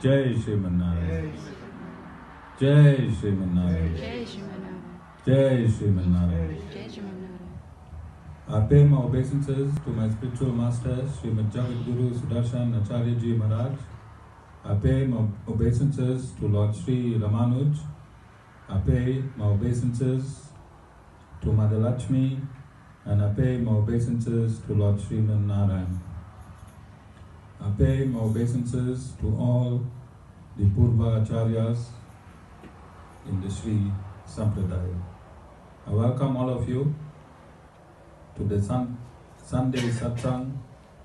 Jai Shriman Narayan. Jai Shriman Narayan. Jai Shriman Narayan. I pay my obeisances to my spiritual master, Srimad Jagat Guru Sudarshan Acharyaji Maharaj. I pay my obeisances to Lord Sri Ramanuj. I pay my obeisances to Mother Lakshmi, and I pay my obeisances to Lord Sriman Narayan. I pay my obeisances to all the Purva Acharyas in the Sri Sampradaya. I welcome all of you to the Sunday Satsang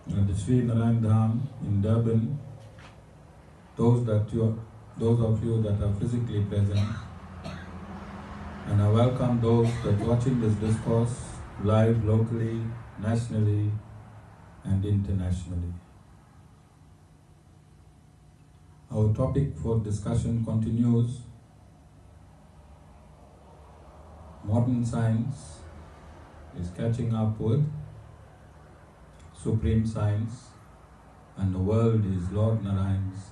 at the Sri Narayan Dham in Durban. Those of you that are physically present, and I welcome those that are watching this discourse live locally, nationally, and internationally. Our topic for discussion continues: modern science is catching up with supreme science, and the world is Lord Narayan's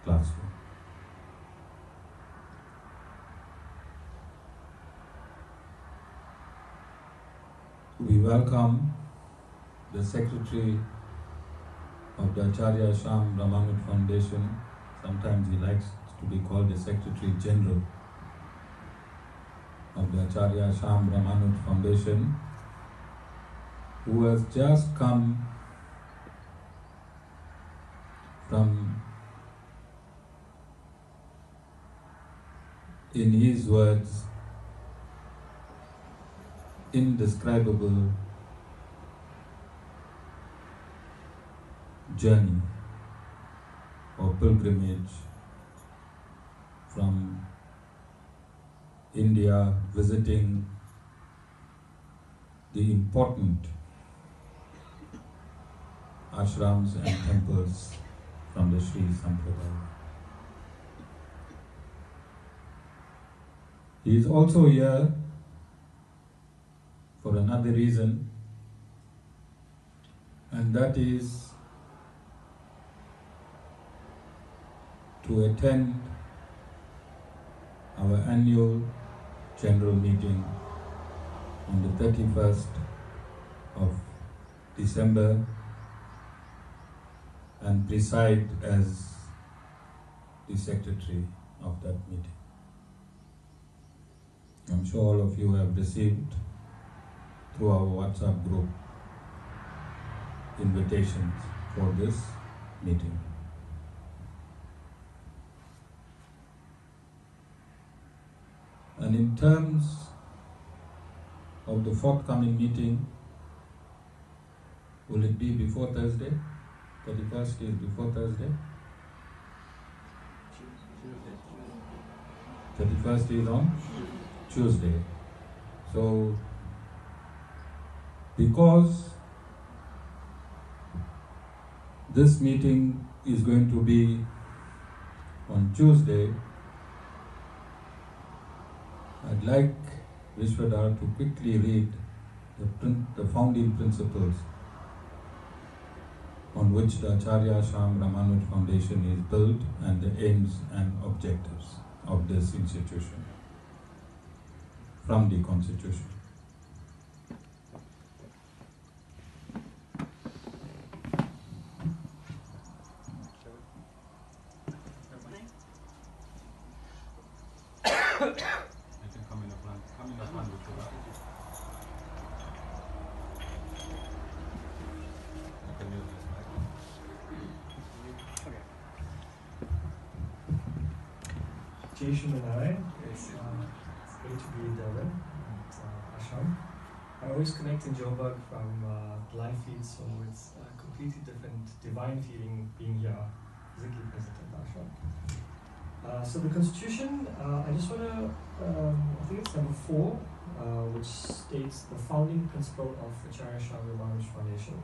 classroom. We welcome the Secretary of the Acharya Shyam Ramanuj Foundation. Sometimes he likes to be called the Secretary General of the Acharya Shyam Ramanuj Foundation, who has just come from, in his words, indescribable journey or pilgrimage from India, visiting the important ashrams and temples from the Sri Sampradaya. He is also here for another reason, and that is to attend our annual general meeting on the 31st of December and preside as the secretary of that meeting. I'm sure all of you have received through our WhatsApp group invitations for this meeting. And in terms of the forthcoming meeting, will it be before Thursday? 31st is before Thursday? 31st is on Tuesday. So, because this meeting is going to be on Tuesday, I'd like Vishvadhar to quickly read the founding principles on which the Acharya Shyam Ramanuj Foundation is built and the aims and objectives of this institution from the Constitution. Jai Shriman Narayan. It's great to be in Durban at Ashram. I always connect in Joburg from live feeds, so it's a completely different divine feeling being here, physically present at Ashram. So the Constitution, I just want to, I think it's number 4, which states the founding principle of Acharya Shyam Ramanuj Foundation.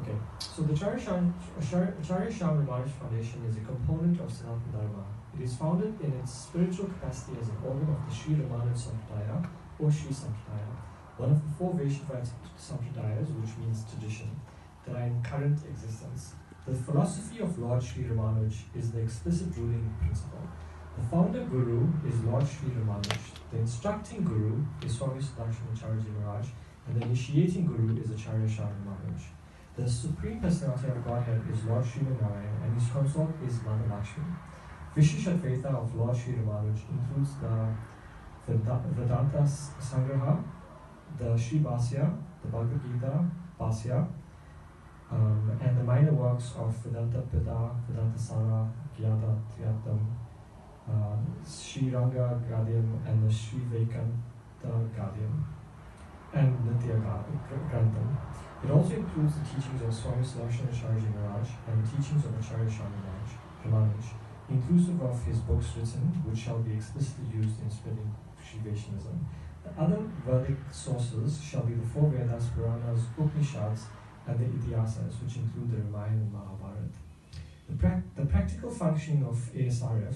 Okay, so the Acharya Shyam Ramanuj Foundation is a component of Sanatan Dharma. It is founded in its spiritual capacity as an organ of the Sri Ramanuj Sampradaya or Sri Sampradaya, one of the 4 Vishvadhar Sampradayas, which means tradition, that are in current existence. The philosophy of Lord Sri Ramanuj is the explicit ruling principle. The founder guru is Lord Sri Ramanuj. The instructing guru is Swami Sudarshan Acharyaji Maharaj, and the initiating guru is Acharya Shyam Ramanuj. The Supreme Personality of Godhead is Lord Sri Narayan, and his consort is Mother Lakshmi. Vishishtadvaita of Lord Sri Ramanuj includes the Vedanta Sangraha, the Sri Bhasya, the Bhagavad Gita Bhasya, and the minor works of Vedanta Pita, Vedanta Sara, Gyata Triyatam, Sri Ranga Gadyam, and the Sri Vaikanta Gadyam, and Nitya Grantham. It also includes the teachings of Swami Sudarshan Acharyaji Maharaj and the teachings of Acharya Shyam Ramanuj, inclusive of his books written, which shall be explicitly used in spreading Sri Vaishnavism. The other Vedic sources shall be the four Vedas, Puranas, Upanishads, and the Ityasas, which include the Ramayana and Mahabharata. The practical functioning of ASRF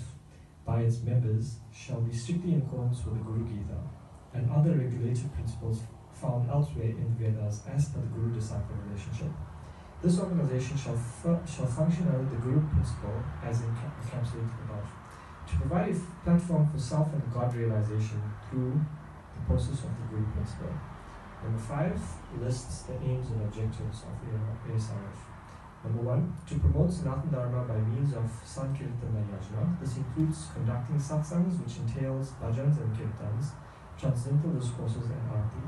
by its members shall be strictly in accordance with the Guru Gita and other regulative principles found elsewhere in the Vedas as per the Guru-disciple relationship. This organization shall function under the Guru principle as encapsulated above, to provide a platform for self and God realization through the process of the Guru principle. Number 5 lists the aims and objectives of ASRF. Number 1, to promote Sanatan Dharma by means of Sankirtana Yajna. This includes conducting satsangs, which entails bhajans and kirtans, transcendental discourses, and arati.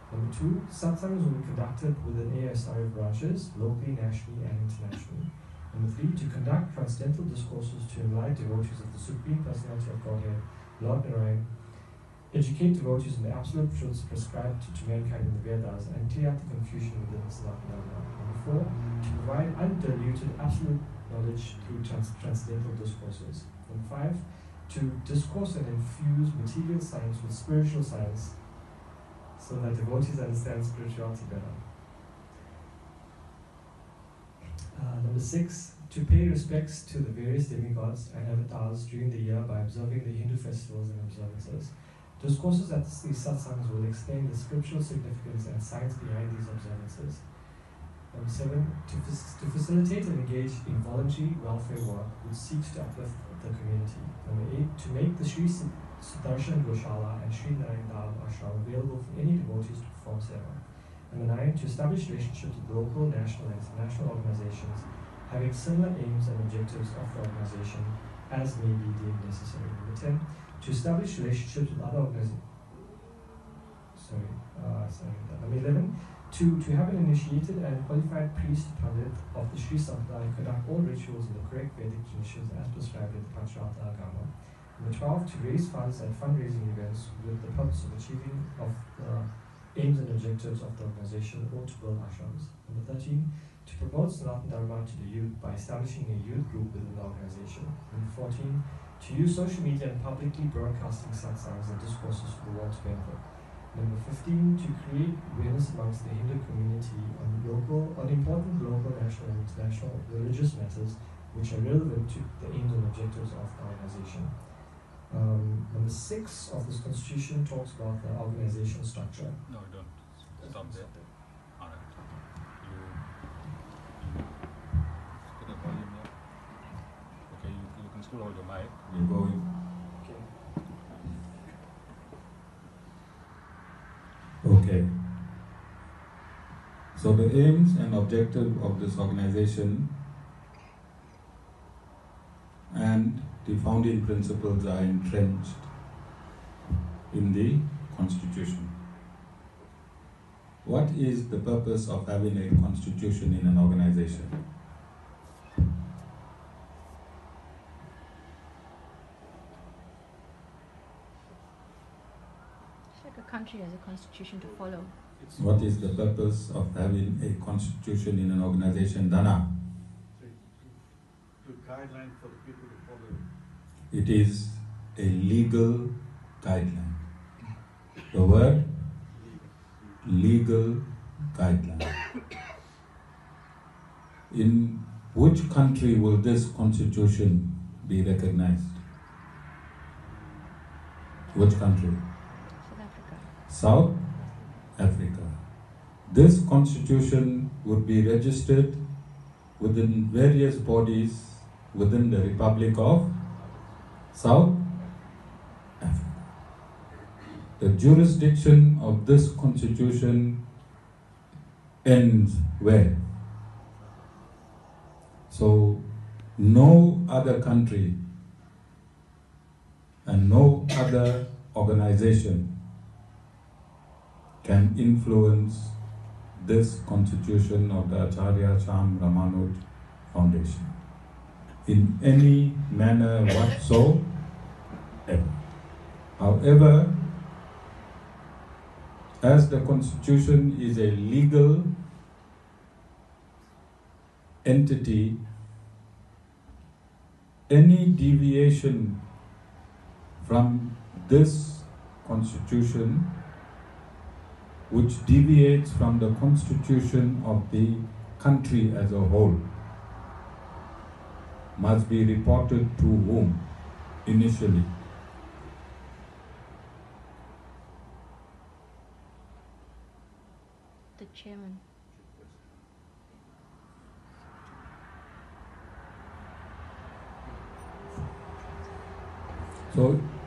Number 2, satsangs will be conducted within ASRF branches, locally, nationally, and internationally. Number 3, to conduct transcendental discourses to enlighten devotees of the Supreme Personality of Godhead, Lord Narayan, educate devotees in the absolute truths prescribed to mankind in the Vedas, and clear out the confusion within Sanatan Dharma. Number 4, to provide undiluted absolute knowledge through transcendental discourses. Number 5, to discourse and infuse material science with spiritual science so that devotees understand spirituality better. Number 6, to pay respects to the various demigods and avatars during the year by observing the Hindu festivals and observances. Discourses at these satsangs will explain the scriptural significance and science behind these observances. Number 7, to facilitate and engage in voluntary welfare work which seeks to uplift the community. Number 8, to make the Sri Sudarshan Goshala and Sri Narayan ashram available for any devotees to perform seva. Number 9, to establish relationships with local, national, and international organizations having similar aims and objectives of the organization as may be deemed necessary. Number 10, to establish relationships with other organizations. Number 11, to have an initiated and qualified priest pandit of the Sri Sampradaya conduct all rituals in the correct Vedic traditions as prescribed in the Pancharatra Agama. Number 12, to raise funds at fundraising events with the purpose of achieving of the aims and objectives of the organization or to build ashrams. Number 13, to promote Sanatan Dharma to the youth by establishing a youth group within the organization. Number 14, to use social media and publicly broadcasting satsangs and discourses for the world's benefit. Number 15, to create awareness amongst the Hindu community on important local, national, and international religious matters which are relevant to the aims and objectives of the organization. Number 6 of this constitution talks about the organizational structure. No, don't. Stop there. All right. You put the volume there. Okay, you can still hold your mic. We're going. Okay. So the aims and objective of this organization and the founding principles are entrenched in the Constitution. What is the purpose of having a constitution in an organization? A country has a constitution to follow. What is the purpose of having a constitution in an organization, Dana? The guideline for the people to follow. It is a legal guideline. The word? Legal guideline. In which country will this constitution be recognized? Which country? South Africa. This constitution would be registered within various bodies within the Republic of South Africa. The jurisdiction of this constitution ends where? So no other country and no other organization can influence this constitution of the Acharya Shyam Ramanuj Foundation in any manner whatsoever. However, as the constitution is a legal entity, any deviation from this constitution which deviates from the constitution of the country as a whole must be reported to whom initially? The chairman.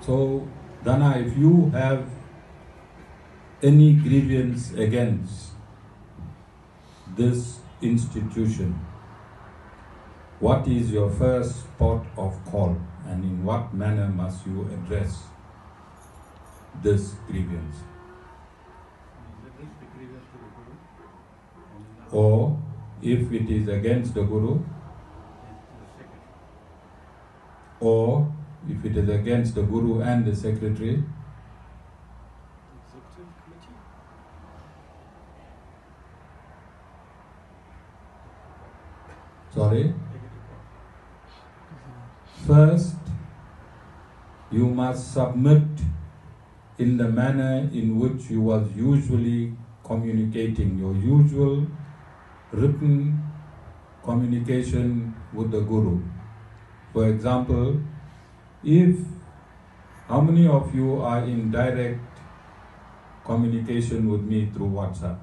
So Dana, if you have any grievance against this institution, what is your first port of call, and in what manner must you address this grievance? Or if it is against the Guru, or if it is against the Guru and the Secretary, sorry? First, you must submit in the manner in which you was usually communicating, your usual written communication with the Guru. For example, how many of you are in direct communication with me through WhatsApp?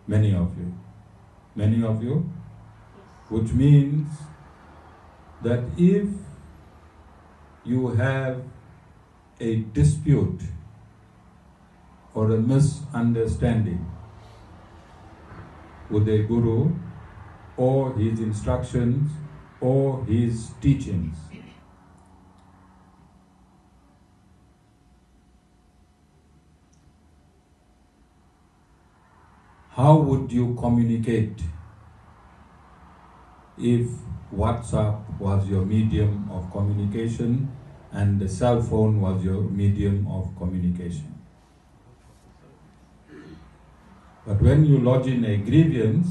Many of you. Many of you? Which means that if you have a dispute or a misunderstanding with a Guru or his instructions or his teachings, how would you communicate if WhatsApp was your medium of communication and the cell phone was your medium of communication? But when you lodge in a grievance,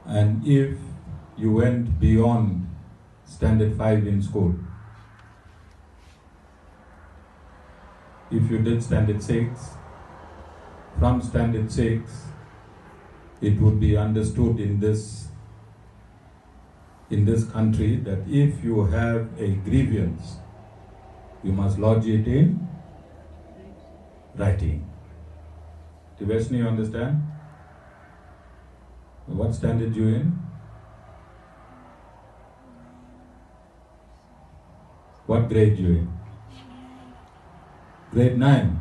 and if you went beyond standard 5 in school, if you did standard 6, from standard 6, it would be understood in this country that if you have a grievance, you must lodge it in writing. Devashni, you understand? What standard you in? What grade you in? Grade 9.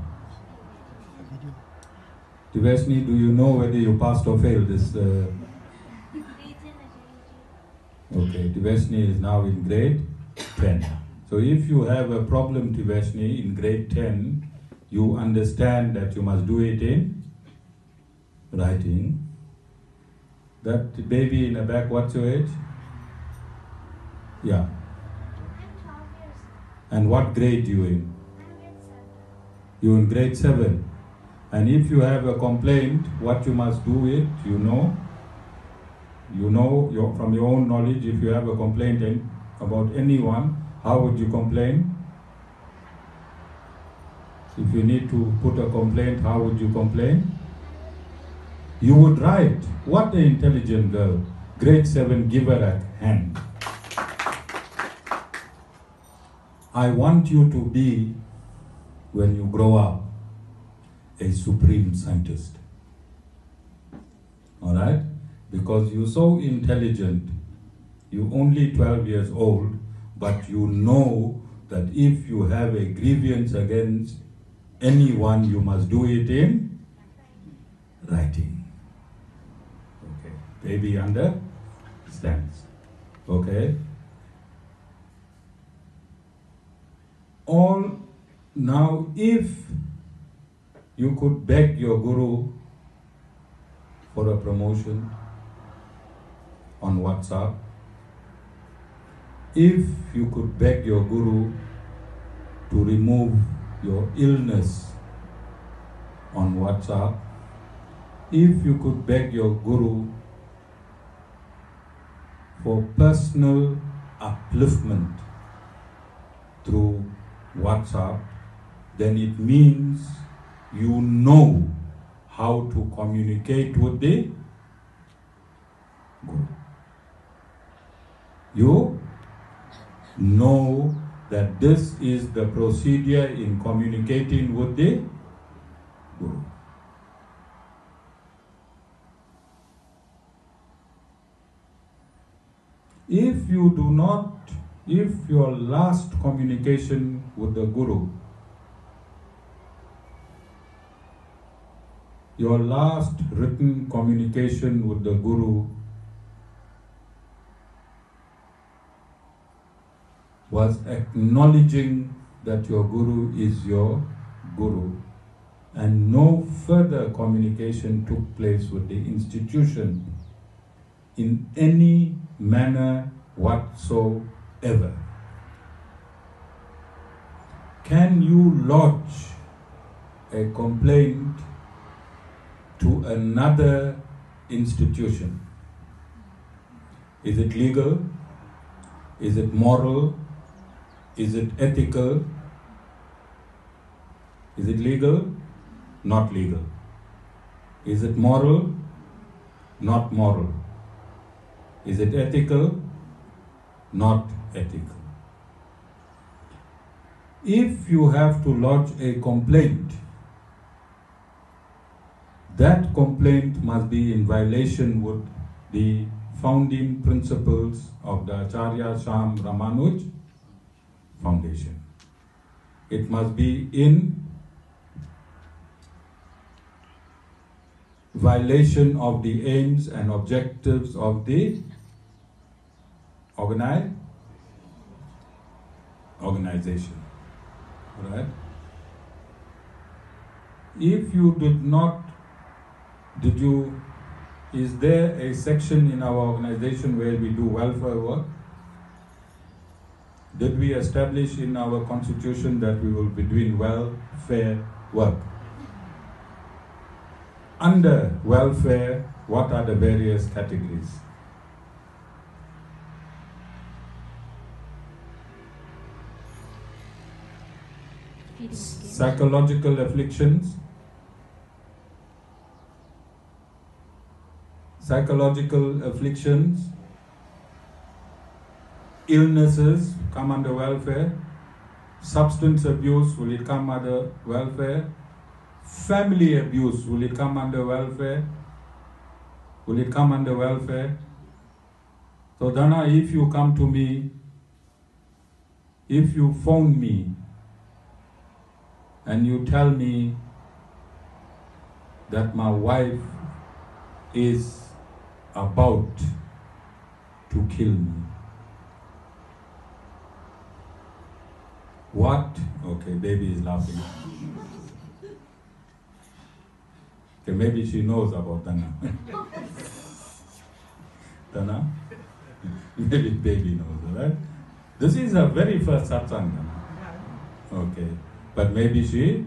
Devashni, do you know whether you passed or failed this? Okay, Devashni is now in grade 10. So if you have a problem, Devashni, in grade 10, you understand that you must do it in writing. That baby in the back, what's your age? Yeah. And what grade you in? You in grade 7. And if you have a complaint, what you must do it, you know from your own knowledge, if you have a complaint about anyone, how would you complain? If you need to put a complaint, how would you complain? You would write. What an intelligent girl. Grade 7, give her a hand. I want you to be, when you grow up, a supreme scientist. Alright? Because you're so intelligent, you're only 12 years old, but you know that if you have a grievance against anyone, you must do it in writing. Okay. Baby understands. Okay. Now, if you could beg your guru for a promotion on WhatsApp, if you could beg your guru to remove your illness on WhatsApp, if you could beg your guru for personal upliftment through WhatsApp, then it means you know how to communicate with the guru. You know that this is the procedure in communicating with the guru. If you do not, if your last communication with the guru, your last written communication with the guru was acknowledging that your guru is your guru, and no further communication took place with the institution in any manner whatsoever, can you lodge a complaint to another institution? Is it legal? Is it moral? Is it ethical? Is it legal? Not legal. Is it moral? Not moral. Is it ethical? Not ethical. If you have to lodge a complaint, that complaint must be in violation with the founding principles of the Acharya Shyam Ramanuj Foundation. It must be in violation of the aims and objectives of the organization. Right? If you did not, is there a section in our organization where we do welfare work? Did we establish in our constitution that we will be doing welfare work? Under welfare, what are the various categories? Psychological afflictions, illnesses come under welfare, substance abuse, will it come under welfare? Family abuse, will it come under welfare? Will it come under welfare? So Dana, if you come to me, if you phone me, and you tell me that my wife is about to kill me, what? Okay, baby is laughing. Okay, maybe she knows about Dana. Dana? Maybe baby knows, right? This is her very first satsang. Okay. But maybe she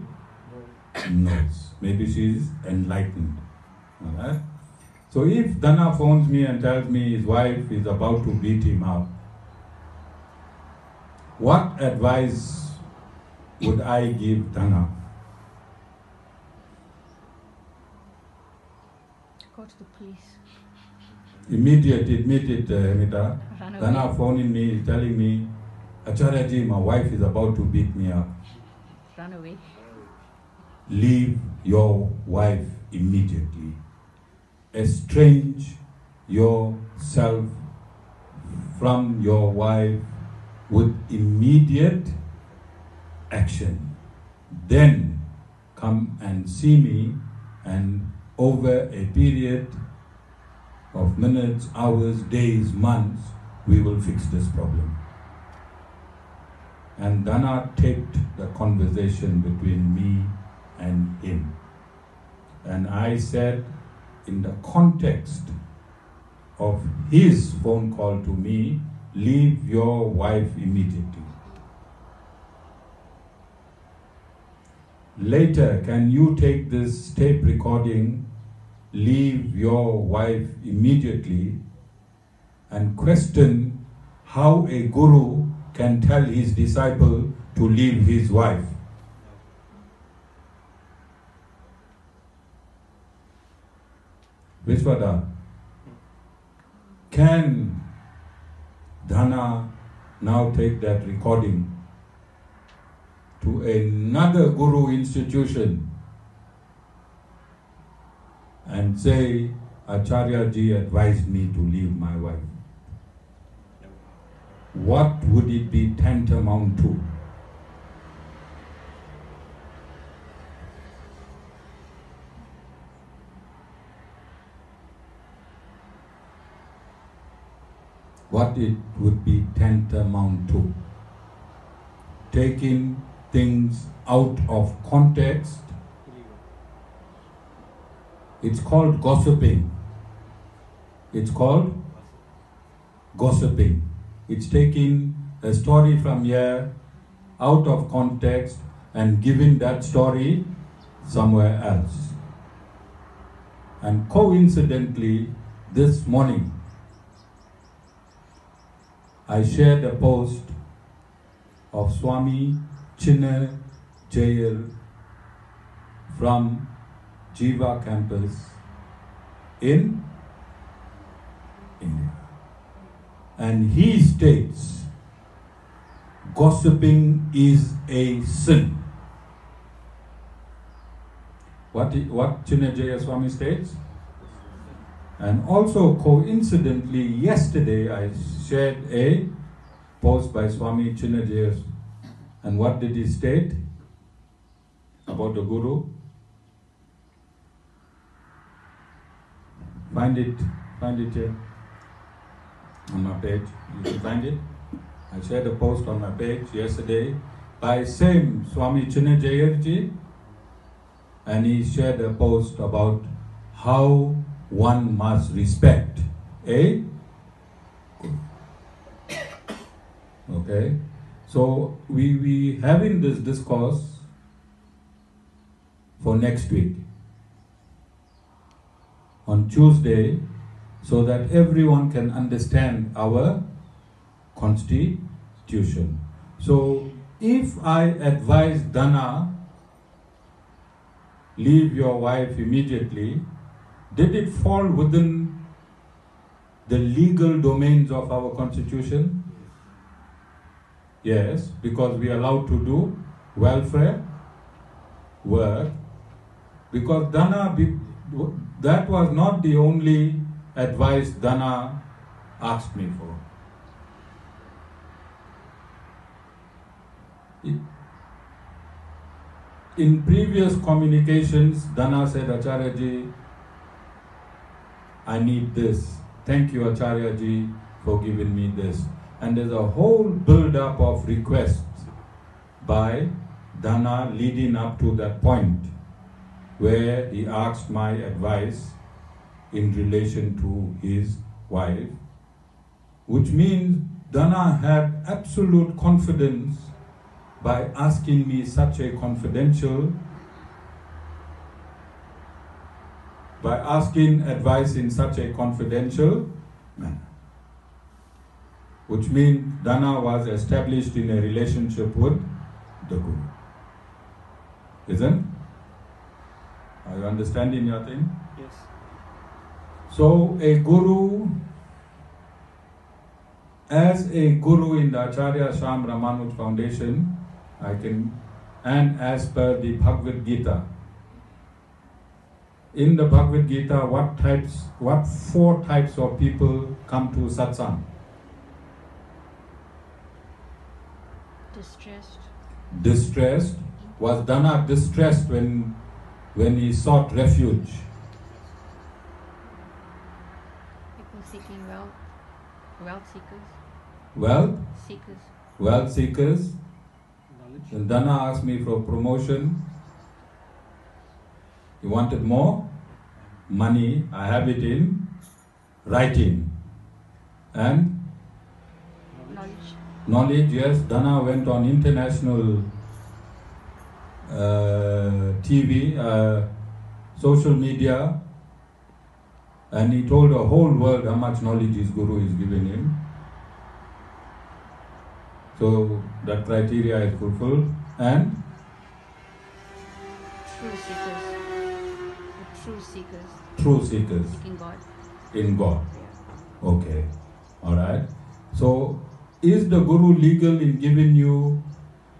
knows. Maybe she is enlightened. Alright? So if Dana phones me and tells me his wife is about to beat him up, what advice would I give Dana? Go to the police. Immediate, Amita. Run away. Dana phoning me, telling me, Acharyaji, my wife is about to beat me up. Run away. Leave your wife immediately. estrange yourself from your wife with immediate action. Then come and see me, and over a period of minutes, hours, days, months, we will fix this problem. And Dana taped the conversation between me and him. And I said, in the context of his phone call to me, leave your wife immediately. Later, can you take this tape recording, leave your wife immediately, and question how a guru can tell his disciple to leave his wife? Vishvadhar, can Dhana now take that recording to another guru institution and say, Acharyaji advised me to leave my wife? What would it be tantamount to? What it would be tantamount to? Taking things out of context. It's called gossiping. It's called gossiping. It's taking a story from here out of context and giving that story somewhere else. And coincidentally, this morning, I shared a post of Swami Chinna Jayal from Jiva campus in India. And he states, gossiping is a sin. What Chinna Jayal Swami states? And also coincidentally, yesterday I shared a post by Swami Chinna Jayal. And what did he state about the Guru? Find it here on my page. You can find it. I shared a post on my page yesterday by same Swami Chinna Jayal ji, and he shared a post about how one must respect a Guru. Okay? So we having this discourse for next week on Tuesday, so that everyone can understand our constitution. So if I advise Dana, leave your wife immediately, did it fall within the legal domains of our constitution? Yes, because we are allowed to do welfare work. Because that was not the only advice Dana asked me for. In previous communications, Dana said, Acharyaji, I need this. Thank you, Acharyaji, for giving me this. And there's a whole build-up of requests by Dana leading up to that point where he asked my advice in relation to his wife, which means Dana had absolute confidence by asking me such a by asking advice in such a confidential manner. Which means Dana was established in a relationship with the Guru. Isn't? Are you understanding your thing? Yes. So a Guru, as a Guru in the Acharya Shyam Ramanuj Foundation, and as per the Bhagavad Gita, in the Bhagavad Gita, what 4 types of people come to satsang? Distressed. Distressed. Was Dana distressed when he sought refuge? People seeking wealth. Wealth seekers. Wealth? Seekers. Wealth seekers. Knowledge. When Dana asked me for promotion, he wanted more money. I have it in writing. And Knowledge. knowledge, yes. Dana went on international TV, social media, and he told the whole world how much knowledge his guru is giving him. So that criteria is fulfilled. And True seekers. The true seekers. true seekers Seeking God. in God. Yeah. Okay, alright. So is the guru legal in giving you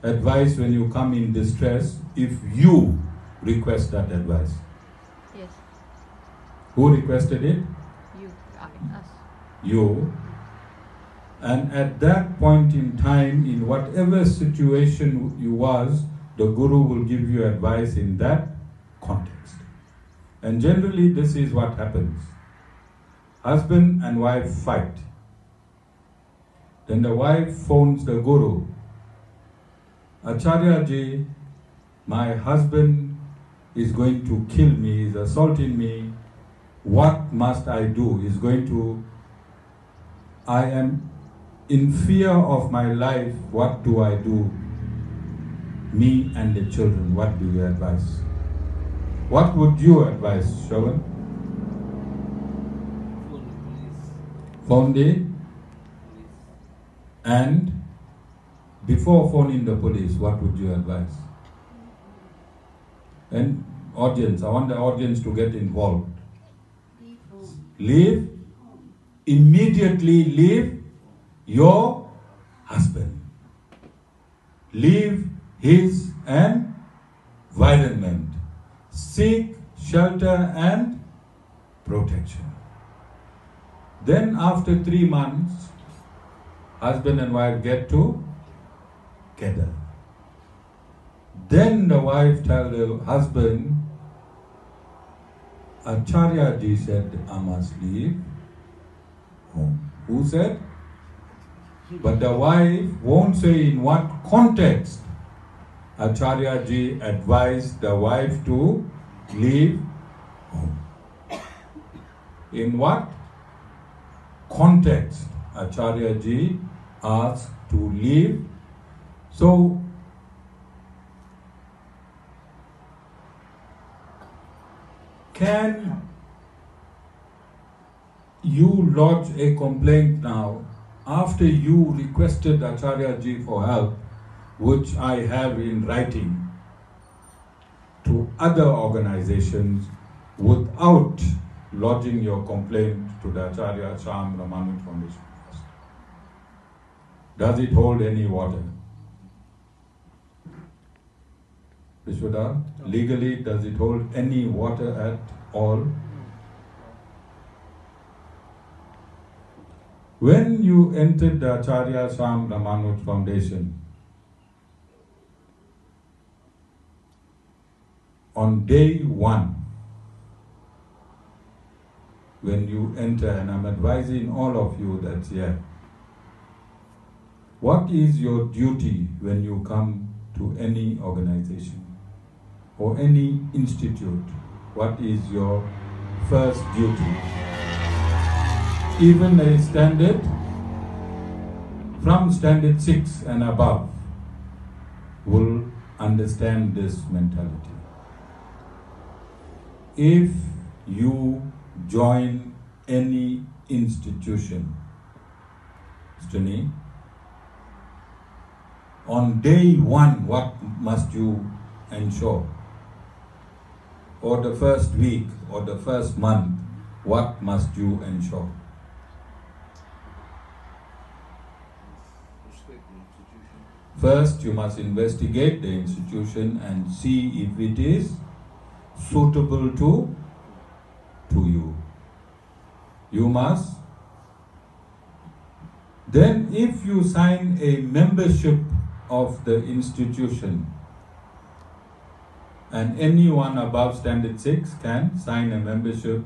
advice when you come in distress if you request that advice? Yes. Who requested it? You. Us. You. And at that point in time, in whatever situation you was, the guru will give you advice in that context. And generally this is what happens. Husband and wife fight. Then the wife phones the guru. Acharyaji, my husband is going to kill me, is assaulting me. What must I do? I am in fear of my life. What do I do? Me and the children, what do you advise? What would you advise, Shravan? Phone the police. Phone the and before phoning the police, what would you advise? And audience, I want the audience to get involved. Leave, immediately leave your husband. Leave his environment. Seek shelter and protection. Then after 3 months, husband and wife get together. Then the wife tells the husband, Acharyaji said, I must leave home. Who said? But the wife won't say in what context Acharyaji advised the wife to leave home. In what context Acharyaji asked to leave? So, can you lodge a complaint now after you requested Acharyaji for help, which I have in writing, to other organizations without lodging your complaint to the Acharya Shyam Ramanuj Foundation? Does it hold any water? Vishvadhar, legally, does it hold any water at all? When you entered the Acharya Shyam Ramanuj Foundation, on day 1, when you enter, and I'm advising all of you that's here, what is your duty when you come to any organization or any institute? What is your first duty? Even a standard, from standard 6 and above, will understand this mentality. If you join any institution, Strini, on day 1, what must you ensure? Or the first week or the first month, what must you ensure? First, you must investigate the institution and see if it is suitable to You must. Then if you sign a membership of the institution, and anyone above standard 6 can sign a membership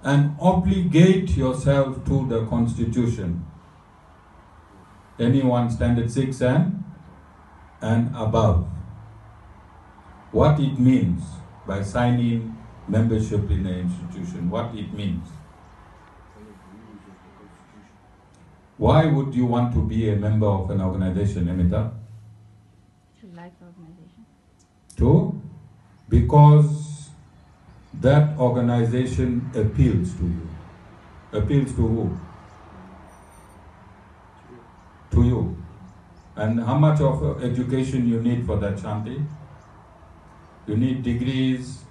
and obligate yourself to the constitution. Anyone standard 6 and above. What it means by signing membership in an institution, what it means. Why would you want to be a member of an organization, Amita? To like the organization. Because that organization appeals to you. Appeals to who? To you. And how much of education you need for that, Shanti? You need degrees,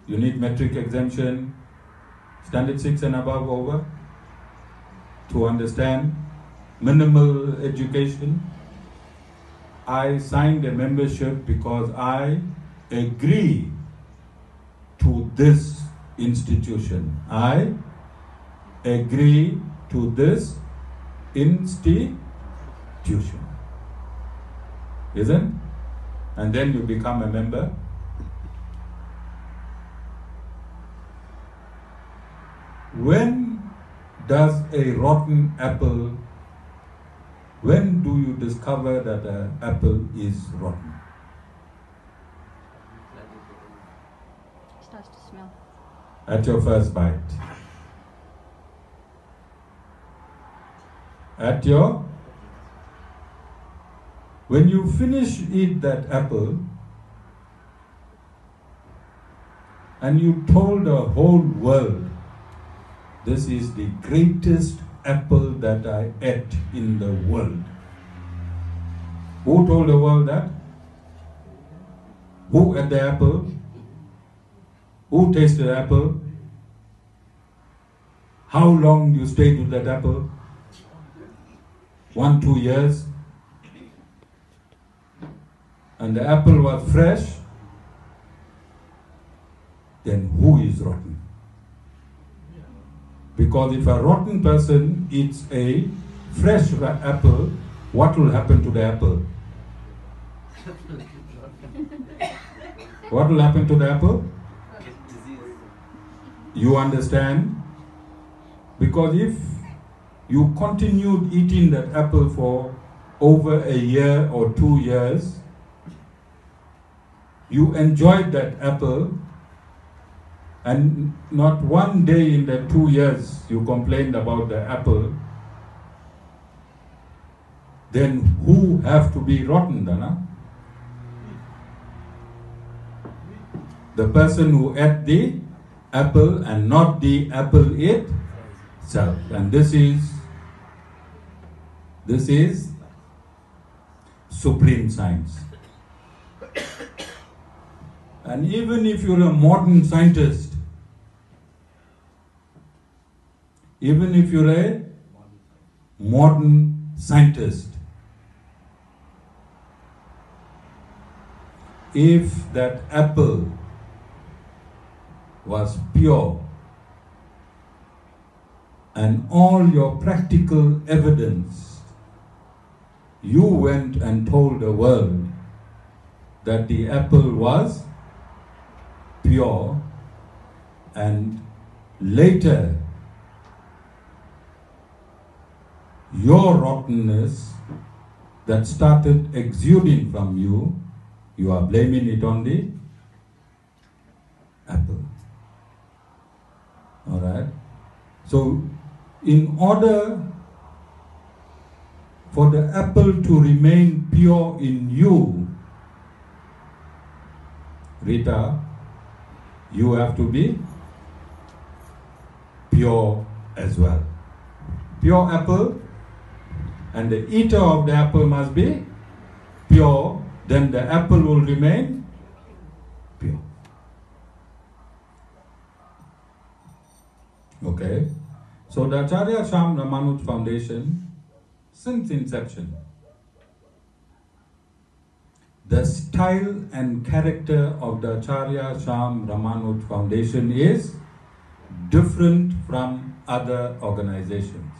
you need metric exemption, standard 6 and above over, to understand minimal education. I signed a membership because I agree to this institution. I agree to this institution. Isn't? And then you become a member. When does a rotten apple, when do you discover that an apple is rotten? It starts to smell. At your first bite. When you finish eat that apple, and you told the whole world, this is the greatest apple that I ate in the world. Who told the world that? Who ate the apple? Who tasted the apple? How long you stayed with that apple? 1-2 years? And the apple was fresh? Then who is rotten? Because if a rotten person eats a fresh apple, what will happen to the apple? What will happen to the apple? You understand? Because if you continued eating that apple for over a year or 2 years, you enjoyed that apple, and not one day in the 2 years you complained about the apple, then who have to be rotten, Dana? The person who ate the apple and not the apple itself. And this is supreme science. And even if you're a modern scientist, if that apple was pure and all your practical evidence, you went and told the world that the apple was pure, and later your rottenness that started exuding from you, you are blaming it on the apple. Alright? So, in order for the apple to remain pure in you, Rita, you have to be pure as well. Pure apple, and the eater of the apple must be pure, then the apple will remain pure. Okay? So the Acharya Shyam Ramanuj Foundation, since inception, the style and character of the Acharya Shyam Ramanuj Foundation is different from other organizations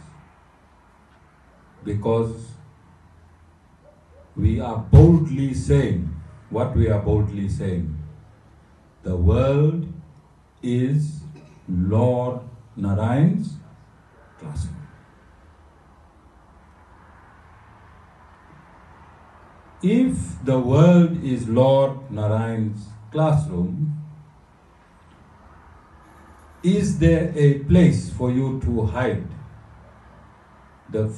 because we are boldly saying what we are boldly saying. The world is Lord Narayan's classroom. If the world is Lord Narayan's classroom, is there a place for you to hide the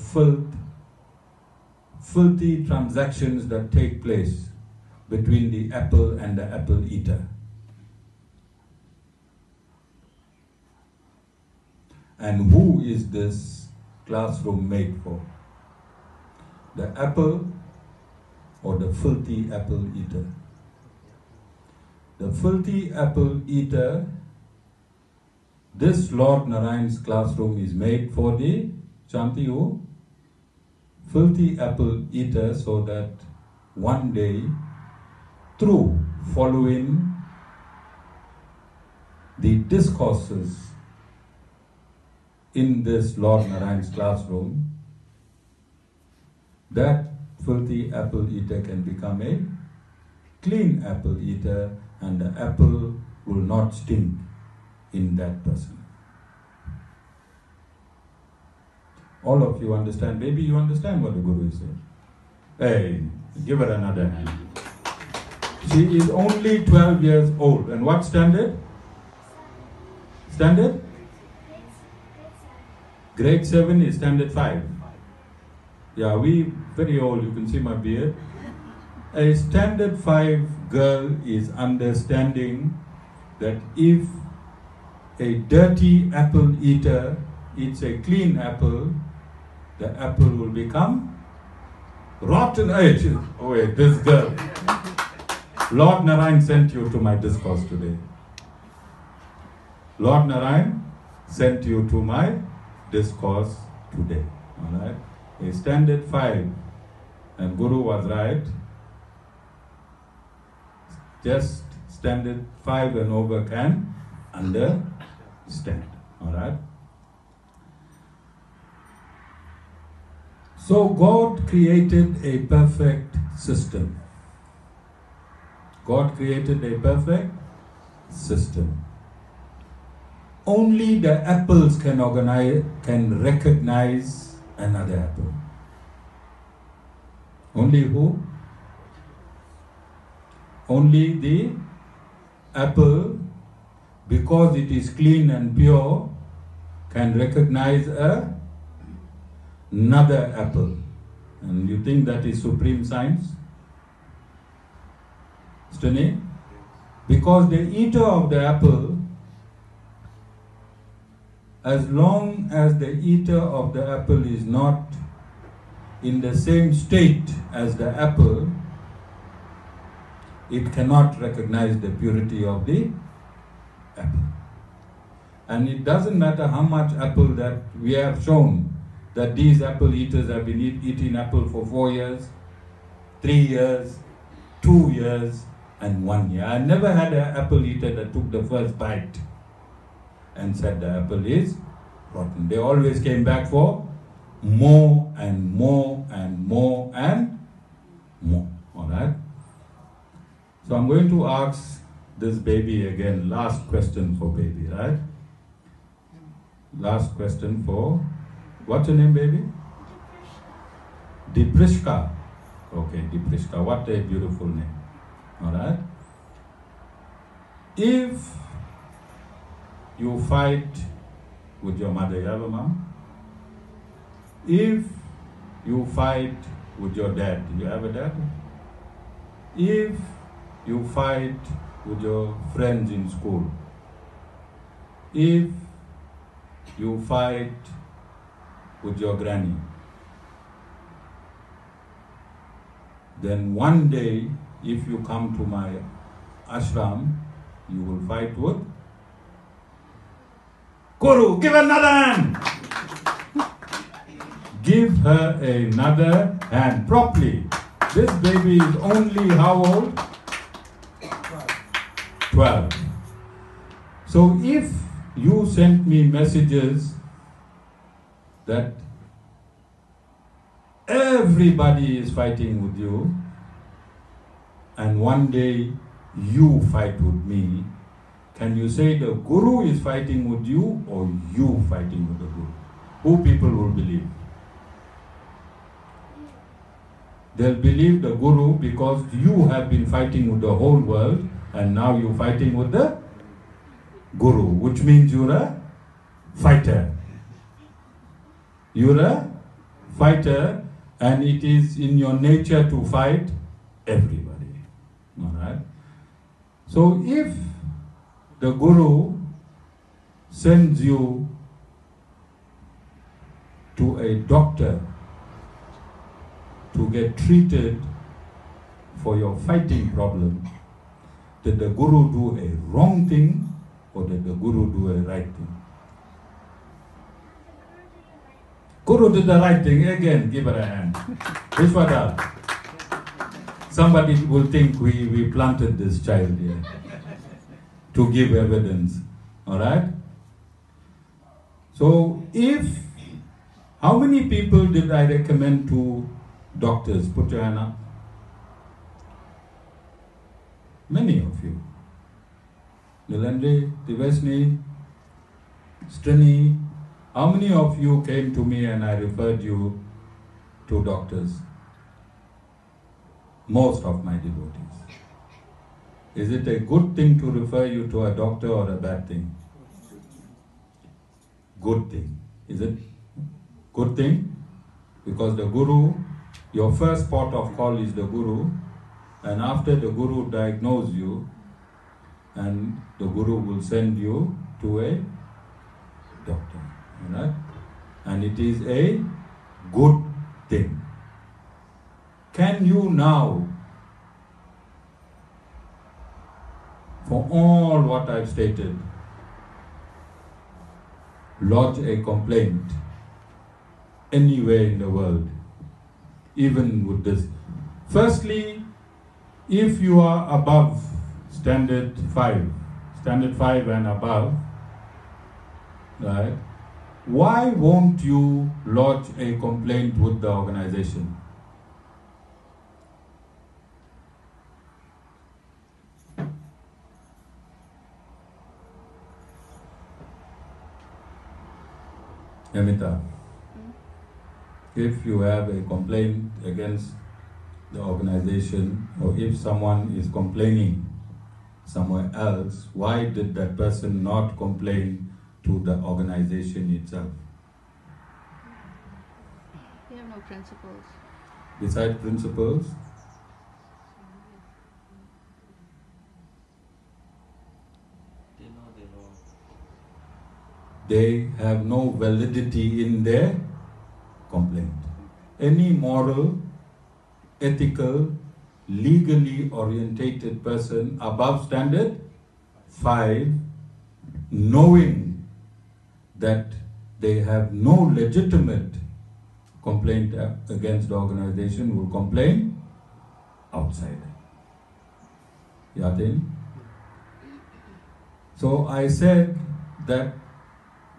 filthy transactions that take place between the apple and the apple eater? And who is this classroom made for? The apple or the filthy apple eater? The filthy apple eater, this Lord Narayan's classroom is made for the Shanti who? Filthy apple eater, so that one day, through following the discourses in this Lord Narayan's classroom, that filthy apple eater can become a clean apple eater, and the apple will not stink in that person. All of you understand? Maybe you understand what the Guru is saying. Hey, give her another hand. She is only 12 years old. And what standard? Standard? Grade 7 is standard 5. Yeah, we very old, you can see my beard. A standard 5 girl is understanding that if a dirty apple eater eats a clean apple, the apple will become rotten. Oh wait, this girl. Lord Narayan sent you to my discourse today. Lord Narayan sent you to my discourse today. Alright? A standard 5, and Guru was right. Just standard 5 and over can understand. Alright? So God created a perfect system. God created a perfect system. Only the apples can recognize another apple. Only who? Only the apple, because it is clean and pure, can recognize another apple. And you think that is supreme science? Stony? Because the eater of the apple, as long as the eater of the apple is not in the same state as the apple, it cannot recognize the purity of the apple. And it doesn't matter how much apple that we have shown that these apple eaters have been eating apple for 4 years, 3 years, 2 years, and 1 year. I never had an apple eater that took the first bite and said the apple is rotten. They always came back for more and more and more and more. Alright? So I'm going to ask this baby again, last question for baby, right? Last question for, what's your name, baby? Deeprishka. Okay, Deeprishka, what a beautiful name. Alright? If you fight with your mother, you have a mom? If you fight with your dad, you have a dad? If you fight with your friends in school, if you fight with your granny, then one day, if you come to my ashram, you will fight with Guru. Give another hand. Give her another hand properly. This baby is only how old? 12. So if you sent me messages that everybody is fighting with you, and one day you fight with me. Can you say the Guru is fighting with you or you fighting with the Guru? Who people will believe? They'll believe the Guru because you have been fighting with the whole world and now you're fighting with the Guru, which means you're a fighter. You're a fighter, and it is in your nature to fight everybody. Alright? So if the Guru sends you to a doctor to get treated for your fighting problem, did the Guru do a wrong thing or did the Guru do a right thing? Guru did the right thing. Again, give her a hand. Vishvadhar. Somebody will think we planted this child here to give evidence. Alright? So how many people did I recommend to doctors? Put your hand up. Many of you. Nilendra, Divesni, Strini. How many of you came to me and I referred you to doctors? Most of my devotees. Is it a good thing to refer you to a doctor or a bad thing? Good thing. Is it good thing? Because the Guru, your first port of call is the Guru, and after the Guru diagnoses you, and the Guru will send you to a doctor. Right? And it is a good thing. Can you now, for all what I've stated, lodge a complaint anywhere in the world, even with this? Firstly, if you are above standard 5 and above, right? Why won't you lodge a complaint with the organization? Amita, if you have a complaint against the organization, or if someone is complaining somewhere else, why did that person not complain to the organization itself? We have no principles. Besides principles, they have no validity in their complaint. Any moral, ethical, legally orientated person above standard 5, knowing that they have no legitimate complaint against the organization, will complain outside. Yatin? So I said that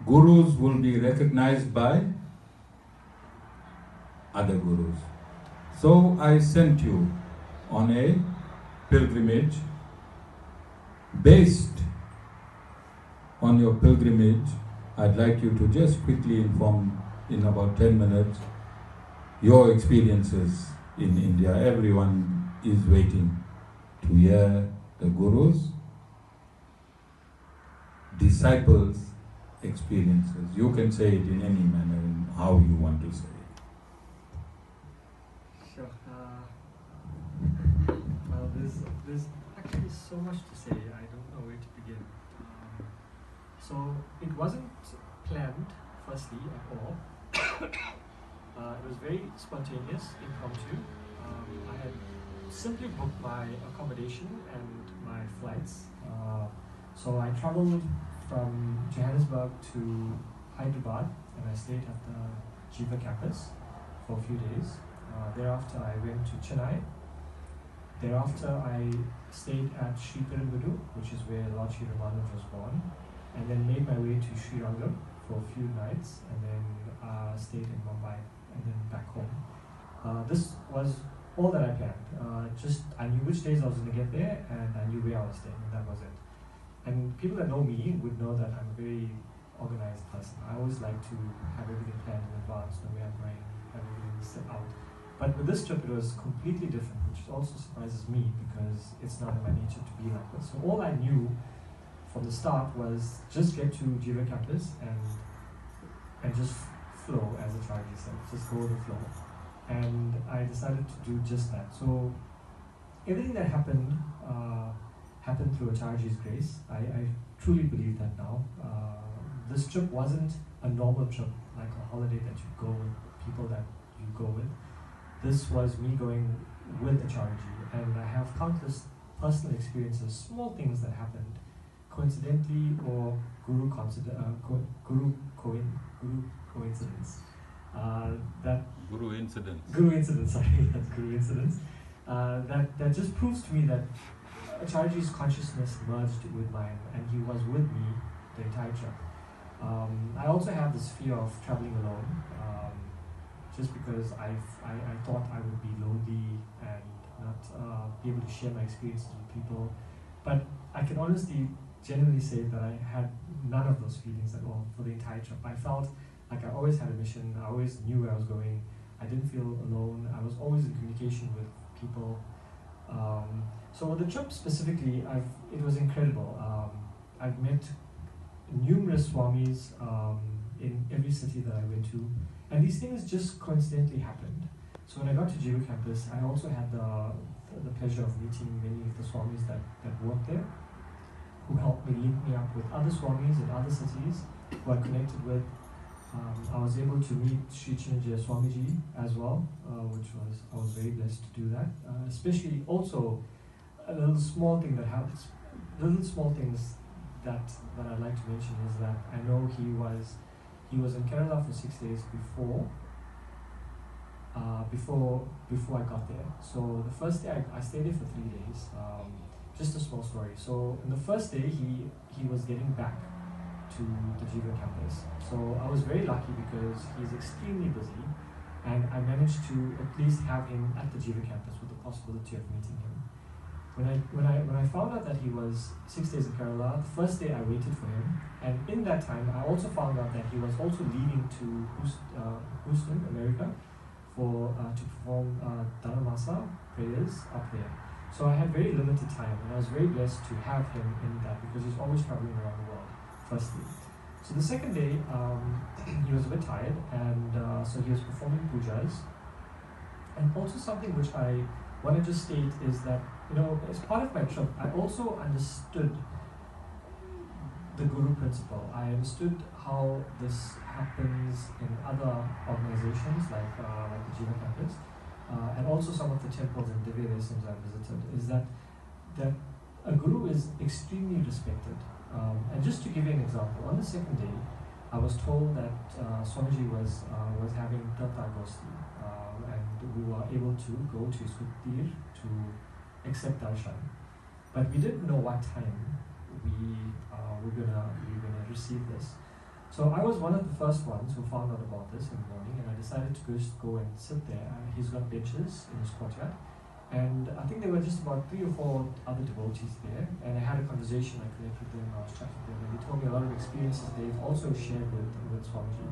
Gurus will be recognized by other Gurus. So I sent you on a pilgrimage. Based on your pilgrimage, I'd like you to just quickly inform in about 10 minutes your experiences in India. Everyone is waiting to hear the Guru's disciples' experiences. You can say it in any manner, in how you want to say it. Sure. Well, there's actually so much to say. I don't know where to begin. So it wasn't planned, firstly, at all. It was very spontaneous, impromptu. I had simply booked my accommodation and my flights. So I traveled from Johannesburg to Hyderabad, and I stayed at the Jiva campus for a few days. Thereafter I went to Chennai. Thereafter I stayed at Sri Perumbudur, which is where Lord Sri Ramanuj was born. and then made my way to Sri Lanka for a few nights, and then stayed in Mumbai, and then back home. This was all that I planned. Just I knew which days I was going to get there, and I knew where I was staying, and that was it. And people that know me would know that I'm a very organized person. I always like to have everything planned in advance when we are going, have everything set out. But with this trip, it was completely different, which also surprises me because it's not in my nature to be like this. So all I knew from the start was just get to Jiva campus and just flow, as Acharyaji said, just go with the flow. And I decided to do just that. So everything that happened happened through Acharyaji's grace. I truly believe that now. This trip wasn't a normal trip, like a holiday that you go with people that you go with. This was me going with Acharyaji, and I have countless personal experiences, small things that happened coincidentally or guru coincidence. Guru incidents. Guru incidents, sorry, that's guru incidents. That just proves to me that Acharyaji's consciousness merged with mine, and he was with me the entire trip. I also have this fear of traveling alone, just because I thought I would be lonely and not be able to share my experiences with people. But I can honestly, genuinely say that I had none of those feelings at all for the entire trip. I felt like I always had a mission, I always knew where I was going, I didn't feel alone, I was always in communication with people. So with the trip specifically, it was incredible. I've met numerous swamis in every city that I went to, and these things just coincidentally happened. So when I got to Jiva campus, I also had the pleasure of meeting many of the swamis that worked there, who helped me link me up with other swamis in other cities who I connected with. I was able to meet Sri Chinajaya Swamiji as well, I was very blessed to do that. Especially also a little small thing that happens, little small things that I'd like to mention is that I know he was in Kerala for 6 days before I got there. So the first day I stayed there for 3 days. Just a small story. So in the first day he was getting back to the Jiva campus. So I was very lucky because he's extremely busy, and I managed to at least have him at the Jiva campus with the possibility of meeting him. When I found out that he was 6 days in Kerala, the first day I waited for him, and in that time I also found out that he was also leaving to Houston, America, to perform Dharmasa prayers up there. So I had very limited time, and I was very blessed to have him in that because he's always traveling around the world, firstly. So the second day, he was a bit tired, and so he was performing pujas. And also something which I want to just state is that, as part of my trip, I also understood the Guru principle. I understood how this happens in other organizations like the Jiva campus, and also some of the temples and Divya Resams I visited, is that a Guru is extremely respected. And just to give you an example, on the second day, I was told that Swamiji was having Tata Gosti, and we were able to go to his kutir to accept darshan. But we didn't know what time we were gonna receive this. So I was one of the first ones who found out about this in the morning, and I decided to just go and sit there. He's got benches in his courtyard, and I think there were just about 3 or 4 other devotees there, and I had a conversation, I connected with them, I was chatting with them, and they told me a lot of experiences they've also shared with Swamiji.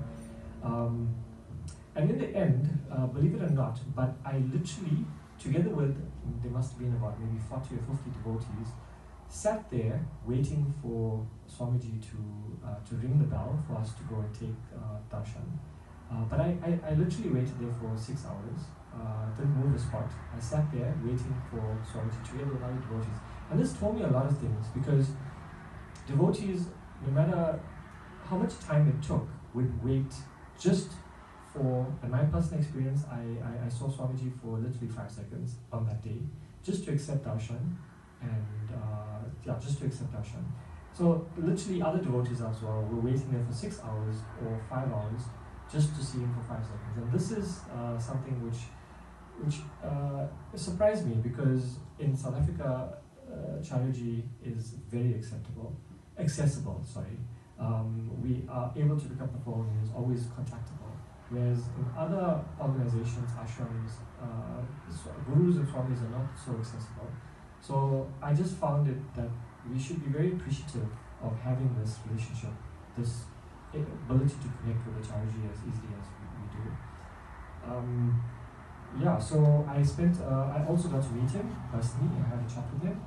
And in the end, believe it or not, but I literally, together with, there must have been about maybe 40 or 50 devotees, sat there waiting for Swamiji to ring the bell for us to go and take darshan. But I literally waited there for 6 hours, didn't move a spot. I sat there waiting for Swamiji together with other devotees. And this told me a lot of things, because devotees, no matter how much time it took, would wait just for, in my personal experience, I saw Swamiji for literally 5 seconds on that day, just to accept darshan, and just to accept darshan. So literally other devotees as well were waiting there for 6 hours or 5 hours just to see him for 5 seconds. And this is something which surprised me, because in South Africa, Acharyaji is very accessible, We are able to pick up the phone and is always contactable. Whereas in other organizations, ashrams, gurus and swamis are not so accessible. So I just found it that we should be very appreciative of having this relationship, this ability to connect with Acharyaji as easily as we do. Yeah, so I also got to meet him personally. I had a chat with him.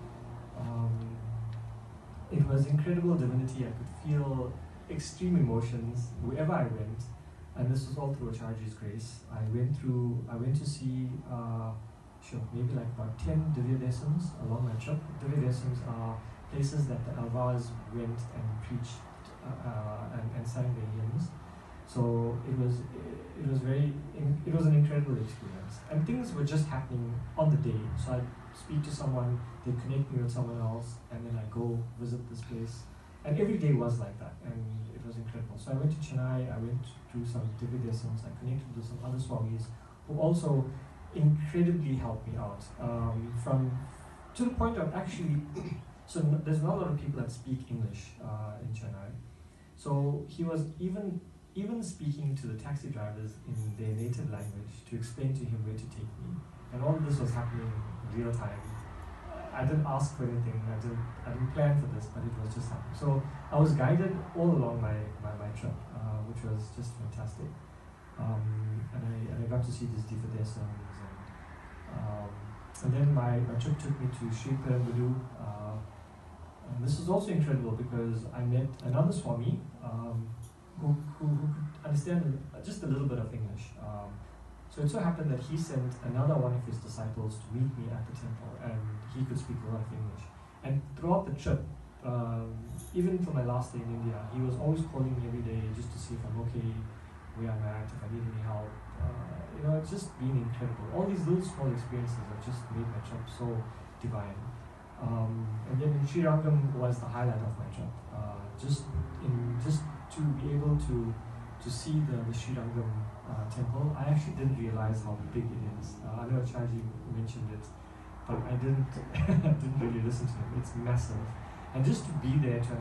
It was incredible divinity. I could feel extreme emotions wherever I went, and this was all through Acharyaji's grace. I went to see maybe like about 10 Divya Desams along my trip. Divya Desams are places that the Alvars went and preached and sang their hymns. So it was an incredible experience, and things were just happening on the day. So I'd speak to someone, they'd connect me with someone else, and then I go visit this place, and every day was like that, and it was incredible. So I went to Chennai, I went to some Divya Desams, I connected with some other swamis who also incredibly helped me out, to the point of actually, there's not a lot of people that speak English in Chennai. So he was even speaking to the taxi drivers in their native language to explain to him where to take me. And all this was happening in real time. I didn't ask for anything, I didn't plan for this, but it was just happening. So I was guided all along my trip, which was just fantastic. And I got to see these Divya Desams, and then my trip took me to Sri Peramburu. And this was also incredible because I met another Swami who could understand just a little bit of English. So it so happened that he sent another one of his disciples to meet me at the temple, and he could speak a lot of English. And throughout the trip, even for my last day in India, he was always calling me every day just to see if I'm okay, where I'm at, if I need any help. It's just been incredible. All these little small experiences have just made my trip so divine. And then Sri Rangam was the highlight of my trip. Just to be able to see the Sri Rangam temple, I actually didn't realize how big it is. I know Acharyaji mentioned it, but I didn't really listen to him. It's massive, and just to be there, to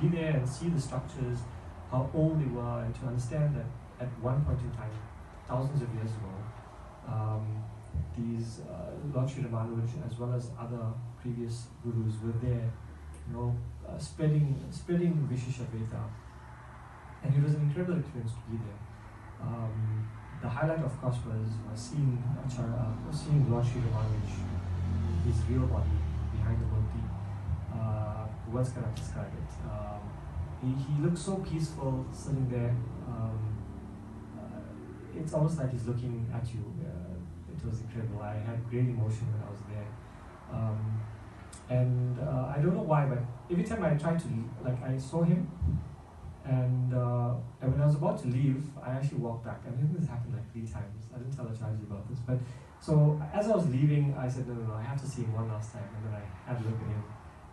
be there and see the structures, how old they were, and to understand that at one point in time, thousands of years ago, these Lord Sri Ramanuj as well as other previous gurus were there, spreading Vishishtadvaita, and it was an incredible experience to be there. The highlight, of course, was seeing Lord Sri Ramanuj, his real body behind the murti. Words cannot describe it. He looked so peaceful sitting there. It's almost like he's looking at you. It was incredible. I had great emotion when I was there. And I don't know why, but every time I tried to leave, I saw him, and when I was about to leave, I actually walked back. I think this happened 3 times. I didn't tell Acharyaji about this, but so as I was leaving, I said, no, I have to see him one last time, and then I had to look at him.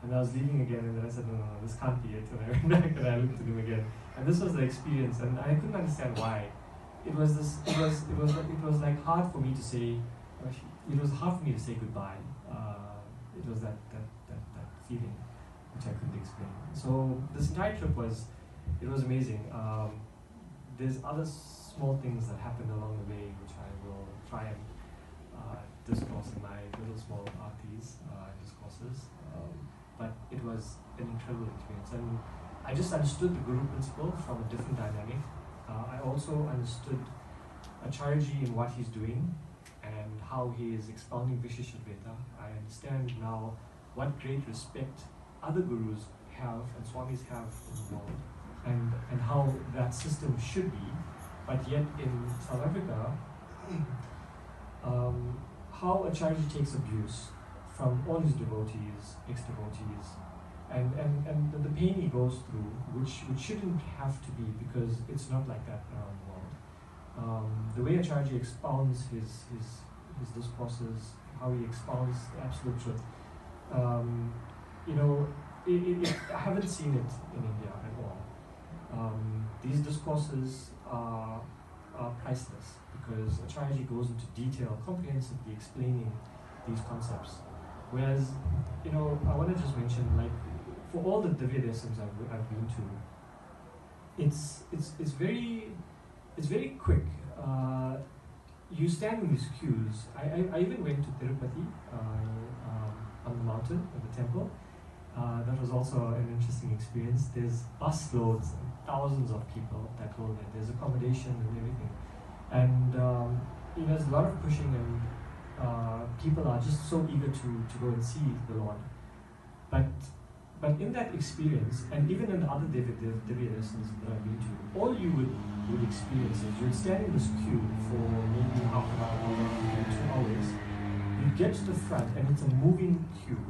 And I was leaving again, and then I said, no, this can't be it. And I went back and I looked at him again. And this was the experience, and I couldn't understand why. It was hard for me to say. It was hard for me to say goodbye. It was that feeling which I couldn't explain. So this entire trip was amazing. There's other small things that happened along the way which I will try and discourse in my little small artis discourses. But it was an incredible experience, and I just understood the Guru principle from a different dynamic. I also understood Acharyaji in what he's doing and how he is expounding Vishishtadvaita. I understand now what great respect other gurus have and swamis have in the world, and how that system should be. But yet in South Africa, how Acharyaji takes abuse from all his devotees, ex-devotees, and the pain he goes through, which shouldn't have to be, because it's not like that around the world. The way Acharyaji expounds his discourses, how he expounds the absolute truth, I haven't seen it in India at all. These discourses are priceless, because Acharyaji goes into detail, comprehensively explaining these concepts. Whereas, I want to just mention, for all the Divya Darsams I've been to, it's very quick. You stand in these queues. I even went to Tirupati on the mountain, at the temple. That was also an interesting experience. There's bus loads, thousands of people that go there. There's accommodation and everything. And there's a lot of pushing, and people are just so eager to go and see the Lord. But in that experience, and even in the other Divya lessons that I've been to, all you would experience is you'd stand in this queue for maybe half an hour, maybe 2 hours. You'd get to the front, and it's a moving queue,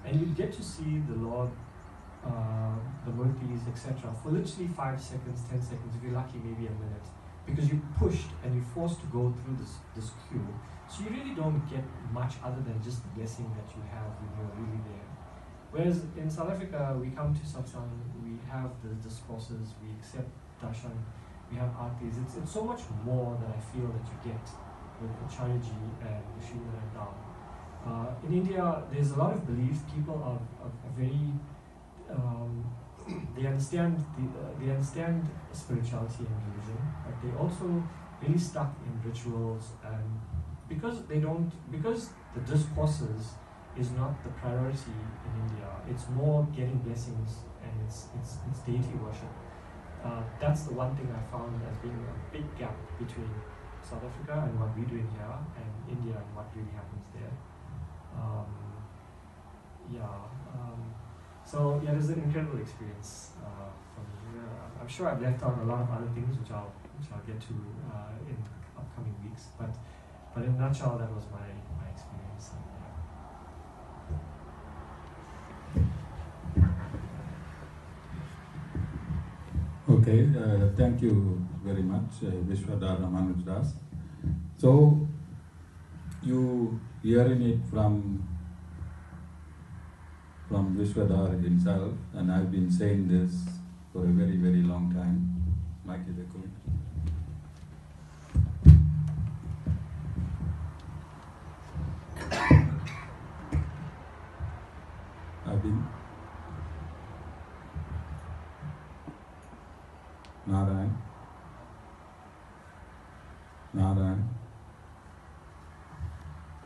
and you'd get to see the Lord, the murtis, etc. for literally 5 seconds, 10 seconds, if you're lucky, maybe a minute, because you're pushed and you're forced to go through this queue. So you really don't get much other than just the blessing that you have when you're really there. Whereas in South Africa, we come to satsang, we have the discourses, we accept darshan, we have artis. It's so much more that I feel that you get with Acharyaji and Vishishtadvaita. In India, there's a lot of belief. People are very they understand spirituality and religion, but they also really stuck in rituals, and because the discourses is not the priority in India. It's more getting blessings, and it's deity worship. That's the one thing I found as being a big gap between South Africa and what we're doing here, and India and what really happens there. So it was an incredible experience for me. I'm sure I've left out a lot of other things which I'll get to in upcoming weeks. But in a nutshell, that was my experience. Okay, thank you very much, Vishvadhar Ramanuj Das. So, you hearing it from Vishvadhar himself, and I've been saying this for a very, very long time. Mike, is it good? I've been Narayan,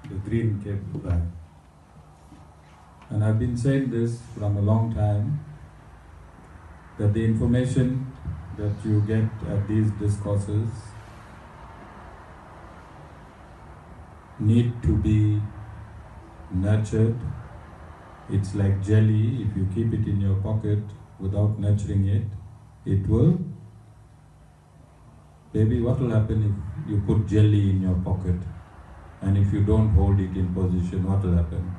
the green cable flag. And I've been saying this from a long time, that the information that you get at these discourses need to be nurtured. It's like jelly. If you keep it in your pocket without nurturing it, it will. Baby, what will happen if you put jelly in your pocket and if you don't hold it in position, what will happen?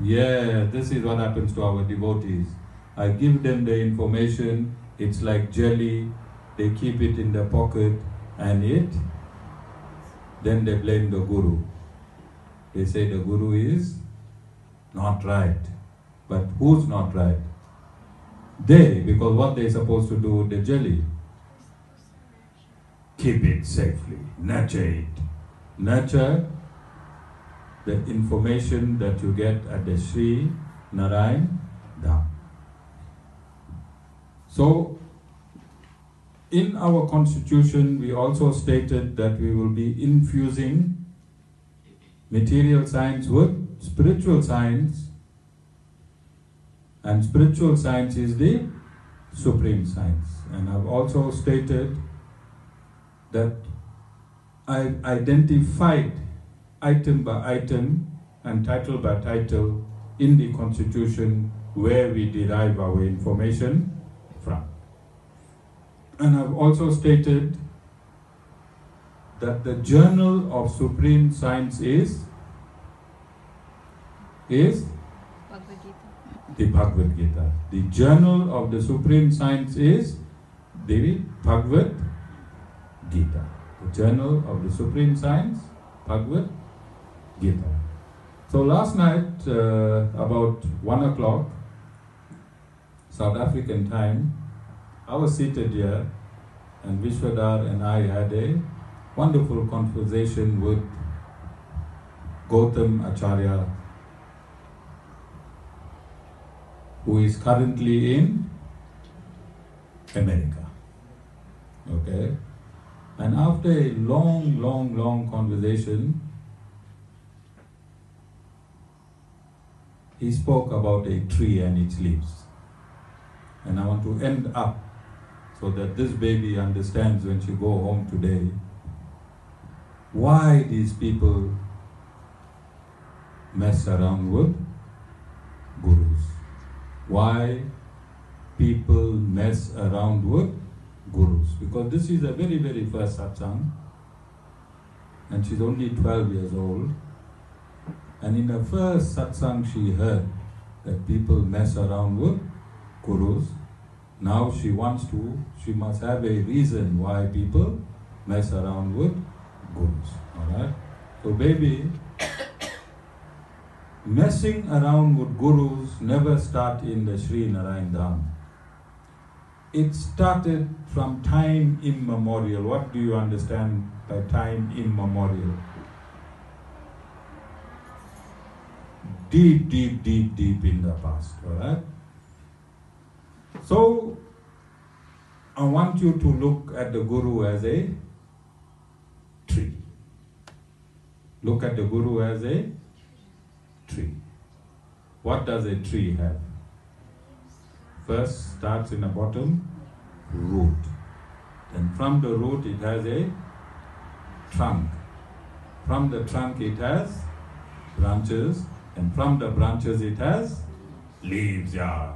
Yeah, this is what happens to our devotees. I give them the information, it's like jelly, they keep it in their pocket, and then they blame the Guru. They say the Guru is not right. But who's not right? They, because what they're supposed to do with the jelly? Keep it safely, nurture it. Nurture the information that you get at the Sri Narayan Dham. So, in our constitution, we also stated that we will be infusing material science with spiritual science, and spiritual science is the supreme science. And I've also stated that I've identified item by item and title by title in the constitution where we derive our information from. And I've also stated that the journal of supreme science is the Bhagavad Gita. The journal of the supreme science is the Bhagavad Gita. The journal of the supreme science, Bhagavad Gita. So last night, about 1 o'clock, South African time, I was seated here, and Vishvadhar and I had a wonderful conversation with Gautam Acharya who is currently in America. Okay? And after a long conversation, he spoke about a tree and its leaves. And I want to end up so that this baby understands when she go home today why these people mess around with gurus. Why people mess around with gurus. Because this is a very first satsang, and she's only 12 years old. And in the first satsang she heard that people mess around with gurus. Now she must have a reason why people mess around with gurus. Alright? So baby, messing around with gurus never start in the Sri Narayan Dharma. It started from time immemorial. What do you understand by time immemorial? Deep in the past, alright? So, I want you to look at the Guru as a tree. Look at the Guru as a tree. What does a tree have? First starts in the bottom, root. Then from the root it has a trunk. From the trunk it has branches. And from the branches it has leaves. Yeah.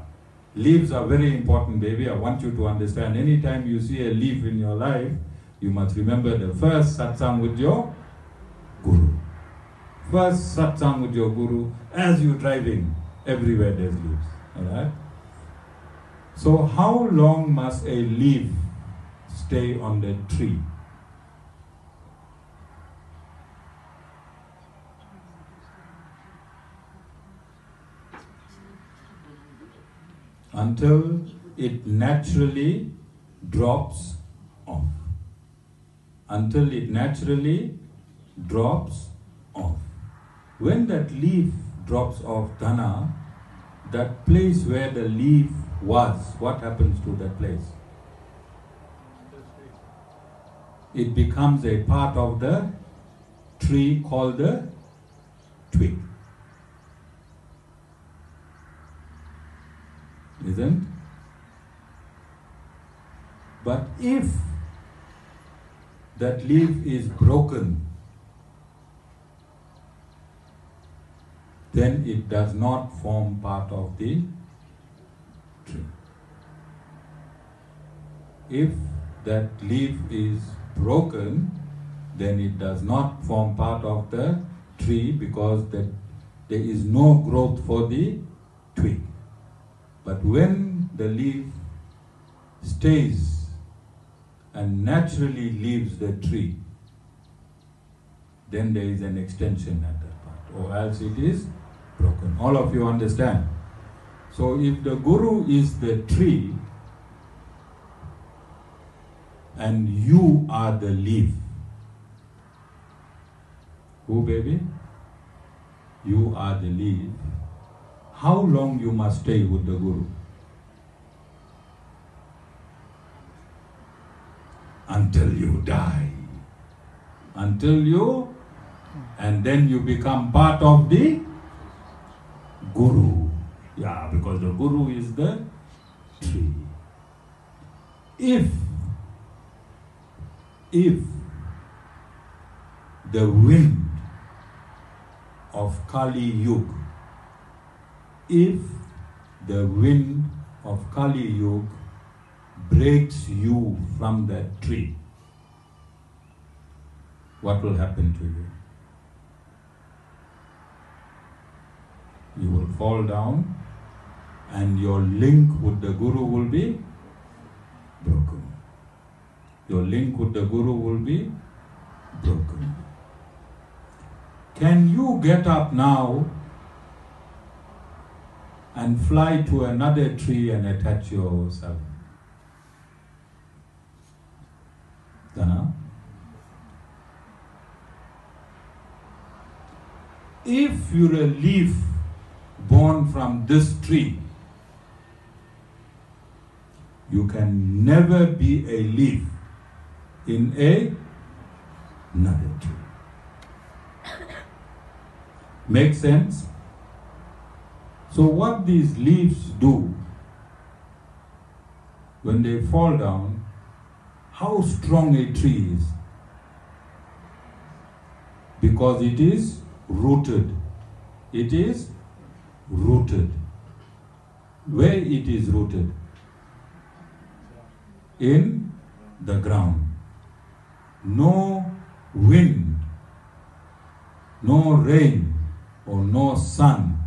Leaves are very important, baby. I want you to understand. Anytime you see a leaf in your life, you must remember the first satsang with your Guru. First satsang with your Guru. As you're driving, everywhere there's leaves. Alright? So how long must a leaf stay on the tree? Until it naturally drops off. Until it naturally drops off. When that leaf drops off, Dhana, that place where the leaf was, what happens to that place? It becomes a part of the tree called the twig. Isn't? But if that leaf is broken, then it does not form part of the tree. If that leaf is broken, then it does not form part of the tree because there is no growth for the twig. But when the leaf stays and naturally leaves the tree, then there is an extension at that part, or else it is broken. All of you understand? So if the Guru is the tree and you are the leaf, who, baby? You are the leaf. How long you must stay with the Guru? Until you die. Until you, and then you become part of the Guru. Yeah, because the Guru is the tree. If the wind of Kali Yuga, if the wind of Kali Yuga breaks you from that tree, what will happen to you? You will fall down and your link with the Guru will be broken. Your link with the Guru will be broken. Can you get up now and fly to another tree and attach yourself? Dana? If you're a leaf born from this tree you can never be a leaf in another tree. Make sense? So what these leaves do, when they fall down, how strong a tree is? Because it is rooted. It is rooted. Where it is rooted? In the ground. No wind, no rain, or no sun.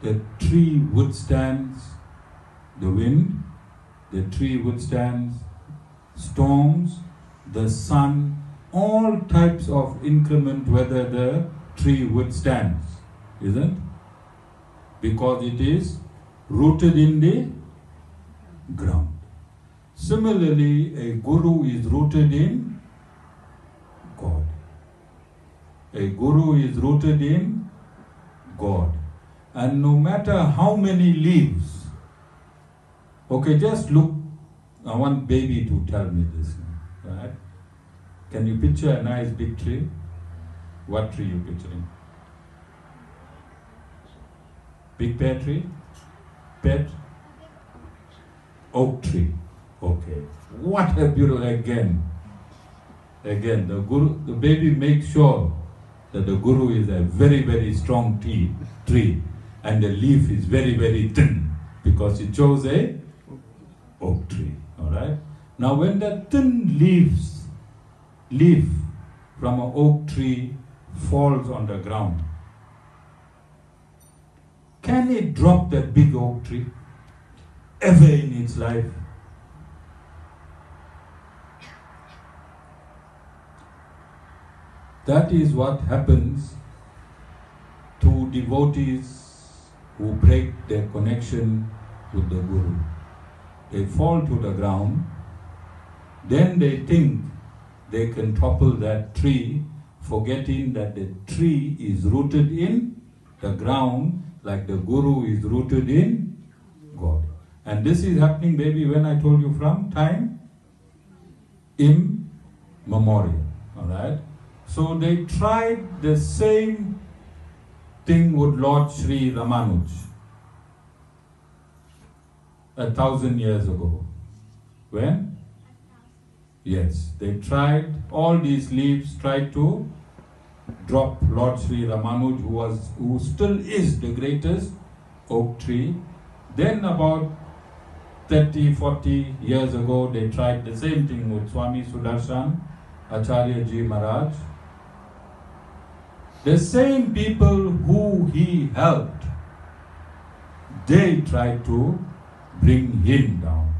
The tree withstands the wind, the tree withstands storms, the sun, all types of inclement weather the tree withstands, isn't it? Because it is rooted in the ground. Similarly, a guru is rooted in God. A guru is rooted in God. And no matter how many leaves, okay, just look, I want baby to tell me this now, right? Can you picture a nice big tree? What tree you picturing? Big pear tree? Pet? Oak tree. Okay. What a beautiful, again, the guru, the baby makes sure that the guru is a very, very strong tree and the leaf is very, very thin because he chose a oak tree. Alright? Now when the thin leaf from an oak tree falls on the ground, can it drop that big oak tree ever in its life? That is what happens to devotees who break their connection with the Guru. They fall to the ground, then they think they can topple that tree, forgetting that the tree is rooted in the ground like the Guru is rooted in God. And this is happening, baby, when I told you from time immemorial. Alright? So they tried the same thing with Lord Sri Ramanuj 1,000 years ago. When? Yes, they tried, all these leaves tried to drop Lord Sri Ramanuj, who still is the greatest oak tree. Then about 30, 40 years ago, they tried the same thing with Swami Sudarshan, Acharyaji Maharaj. The same people who he helped, they tried to bring him down.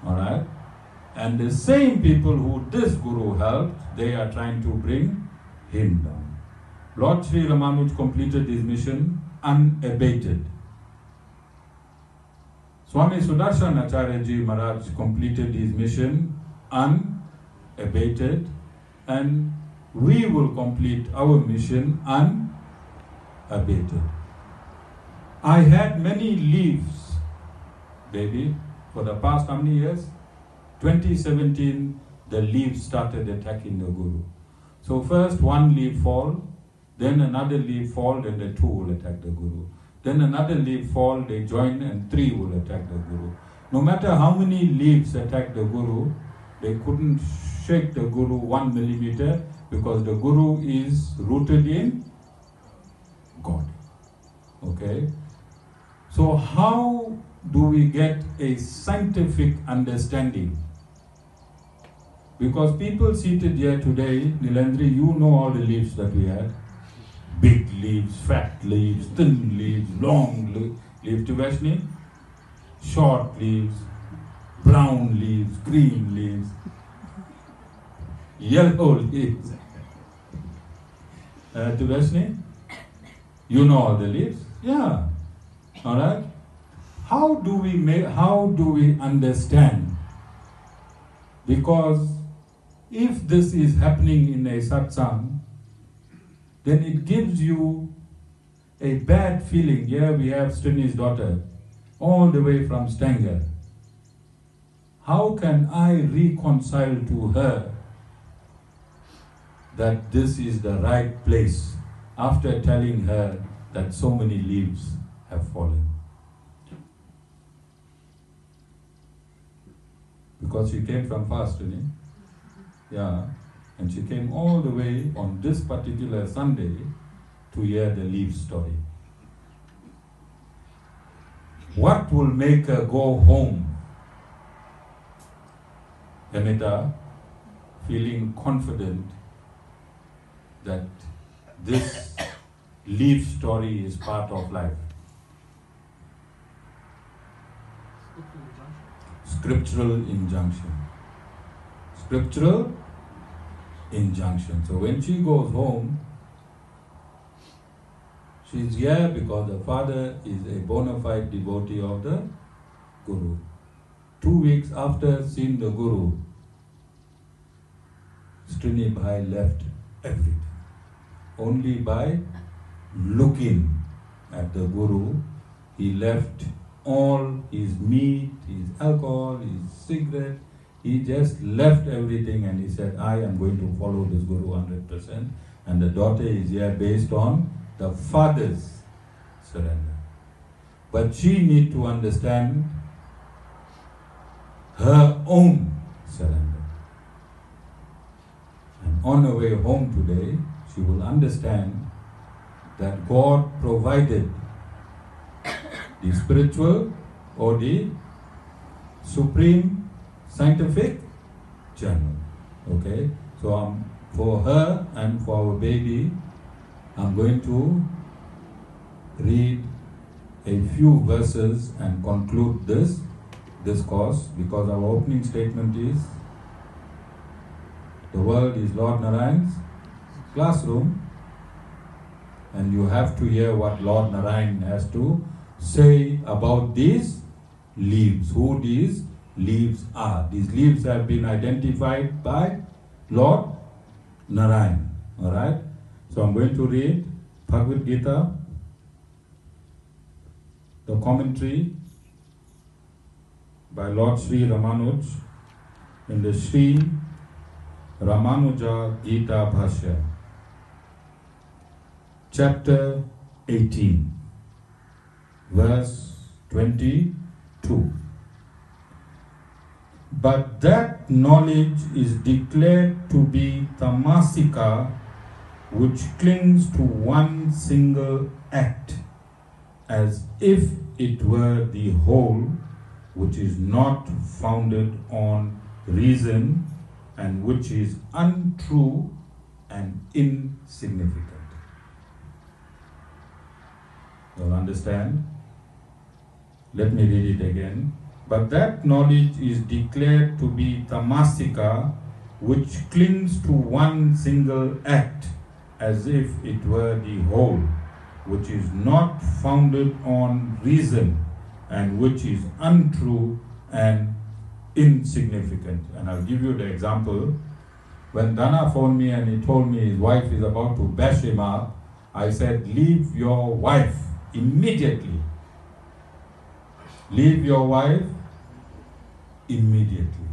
Alright? And the same people who this Guru helped, they are trying to bring him down. Lord Sri Ramanuj completed his mission unabated. Swami Sudarshan Acharyaji Maharaj completed his mission unabated, and we will complete our mission unabated. I had many leaves, baby, for the past how many years? 2017, the leaves started attacking the Guru. So first one leaf fall, then another leaf fall, then the two will attack the Guru. Then another leaf fall, they join and three will attack the Guru. No matter how many leaves attack the Guru, they couldn't shake the Guru 1 millimeter because the Guru is rooted in God. Okay? So how do we get a scientific understanding? Because people seated here today, Nilandri, you know all the leaves that we had. Big leaves, fat leaves, thin leaves, long leaves. Tuvashni, short leaves, brown leaves, green leaves, yellow leaves. Tuvashni, you know all the leaves? Yeah. Alright? How do we understand? Because if this is happening in a satsang, then it gives you a bad feeling. Here we have Srini's daughter, all the way from Stanger. How can I reconcile to her that this is the right place after telling her that so many leaves have fallen? Because she came from far, Srini. Yeah. And she came all the way on this particular Sunday to hear the leaf story. What will make her go home, Amita, feeling confident that this leaf story is part of life? Scriptural injunction. Scriptural injunction. So when she goes home, she's here because the father is a bona fide devotee of the Guru. 2 weeks after seeing the Guru, Srini Bhai left everything. Only by looking at the Guru, he left all his meat, his alcohol, his cigarette. He just left everything and he said, I am going to follow this Guru 100%. And the daughter is here based on the father's surrender. But she needs to understand her own surrender. And on her way home today, she will understand that God provided the spiritual or the supreme scientific journal. Okay? So for her and for our baby, I'm going to read a few verses and conclude this discourse, because our opening statement is, the world is Lord Narayan's classroom, and you have to hear what Lord Narayan has to say about these leaves, who these leaves are. These leaves have been identified by Lord Narayan. Alright? So I'm going to read Bhagavad Gita, the commentary by Lord Sri Ramanuj in the Sri Ramanuja Gita Bhashya, chapter 18, verse 22. But that knowledge is declared to be tamasika, which clings to one single act, as if it were the whole, which is not founded on reason, and which is untrue and insignificant. You'll understand? Let me read it again. But that knowledge is declared to be tamasika, which clings to one single act, as if it were the whole, which is not founded on reason, and which is untrue and insignificant. And I'll give you the example. When Dana phoned me and he told me his wife is about to bash him up, I said, leave your wife immediately. Leave your wife immediately.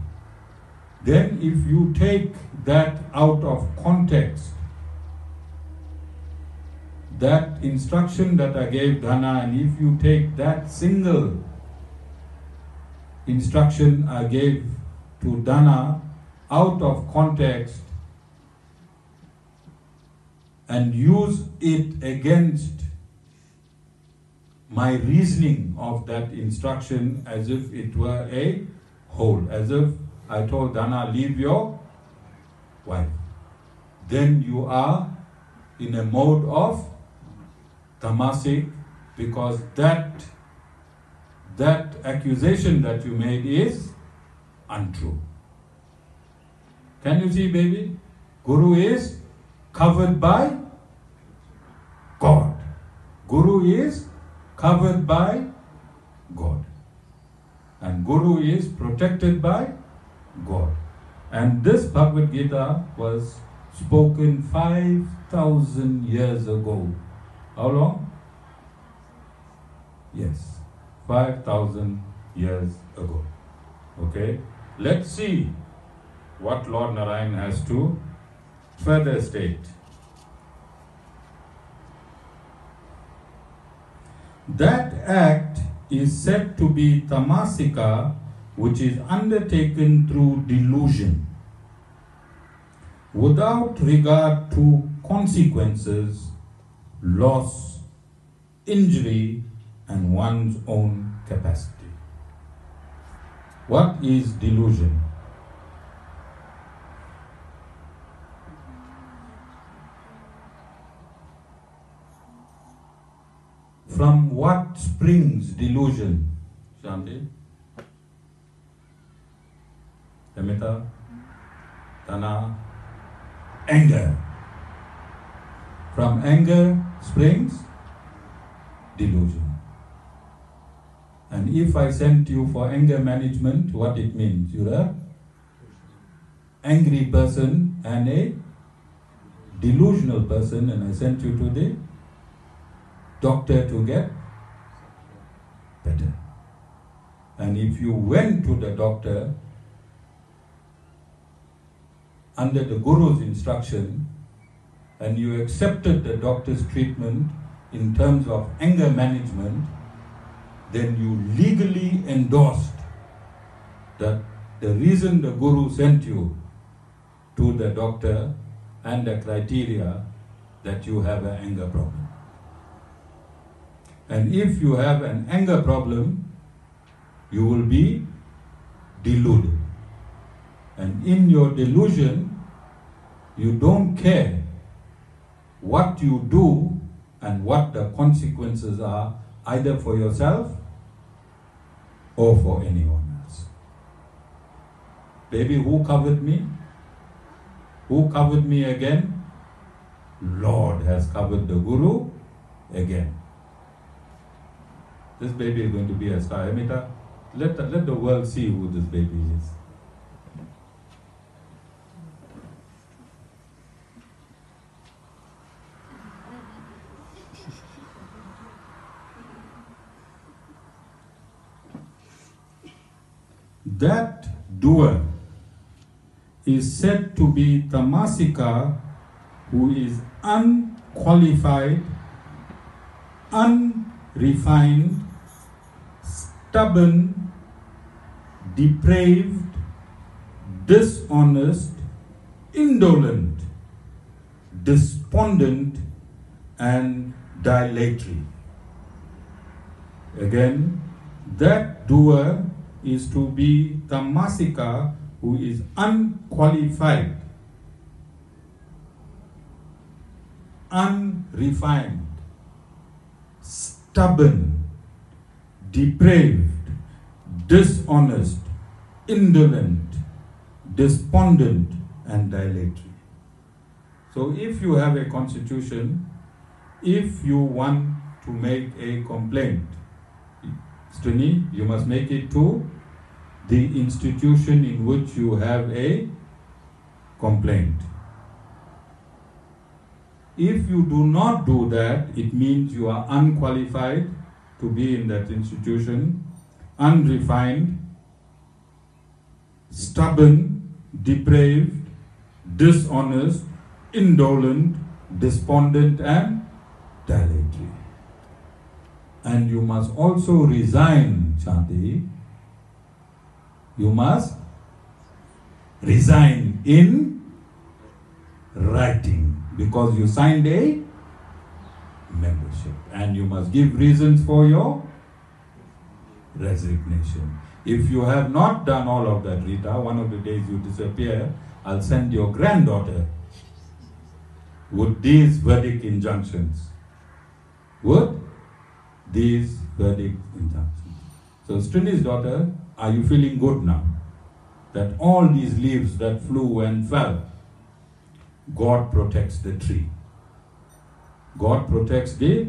Then if you take that out of context, that instruction that I gave Dana, and if you take that single instruction I gave to Dana out of context and use it against my reasoning of that instruction as if it were a whole, as if I told Dana, leave your wife, then you are in a mode of tamasic, because that accusation that you made is untrue. Can you see, baby? Guru is covered by God. Guru is covered by God. And Guru is protected by God. And this Bhagavad Gita was spoken 5,000 years ago. How long? Yes, 5,000 years ago. Okay, let's see what Lord Narayan has to further state. That act is said to be tamasika, which is undertaken through delusion, without regard to consequences, loss, injury, and one's own capacity. What is delusion? From what springs delusion? Shanti? Amita? Tana? Anger. From anger springs delusion. And if I sent you for anger management, what it means? You're an angry person and a delusional person, and I sent you to the doctor to get better. And if you went to the doctor under the Guru's instruction and you accepted the doctor's treatment in terms of anger management, then you legally endorsed that the reason the Guru sent you to the doctor and the criteria that you have an anger problem. And if you have an anger problem, you will be deluded. And in your delusion, you don't care what you do and what the consequences are, either for yourself or for anyone else. Baby, who covered me? Who covered me again? Lord has covered the Guru again. This baby is going to be a star. Amita, let the world see who this baby is. That doer is said to be tamasika, who is unqualified, unrefined, stubborn, depraved, dishonest, indolent, despondent, and dilatory. Again, that doer is to be tamasika, who is unqualified, unrefined, stubborn, depraved, dishonest, indolent, despondent, and dilatory. So if you have a constitution, if you want to make a complaint, Srini, you must make it to the institution in which you have a complaint. If you do not do that, it means you are unqualified to be in that institution, unrefined, stubborn, depraved, dishonest, indolent, despondent, and dilatory. And you must also resign, Shanti. You must resign in writing, because you signed a membership, and you must give reasons for your resignation. If you have not done all of that, Rita, one of the days you disappear, I'll send your granddaughter with these verdict injunctions. Would these verdict injunctions. So Srini's daughter, are you feeling good now? That all these leaves that flew and fell, God protects the tree. God protects the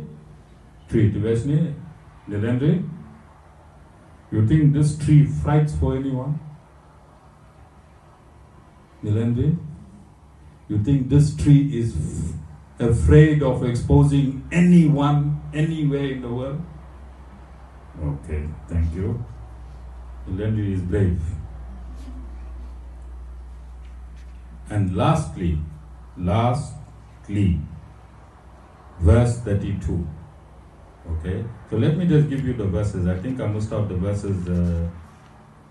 tree. Tivesni, Nilendri, you think this tree fights for anyone? Nilendri, you think this tree is afraid of exposing anyone, anywhere in the world? Okay, thank you. Lendi is brave. And lastly, verse 32. Okay, so let me just give you the verses. I think I must have the verses,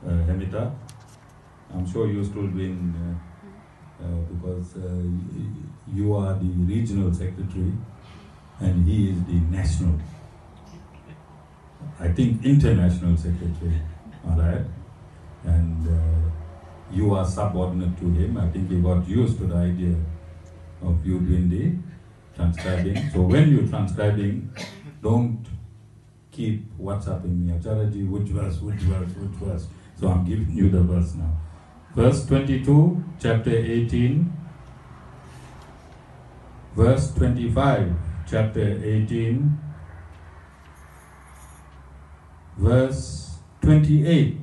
Hemita. I'm sure you still been, because you are the regional secretary and he is the national, I think international secretary, all right? And you are subordinate to him. I think he got used to the idea of you doing the transcribing. So when you're transcribing, don't keep WhatsApping me, Acharyaji, which verse. So I'm giving you the verse now. Verse 22, chapter 18. Verse 25, chapter 18. Verse 28,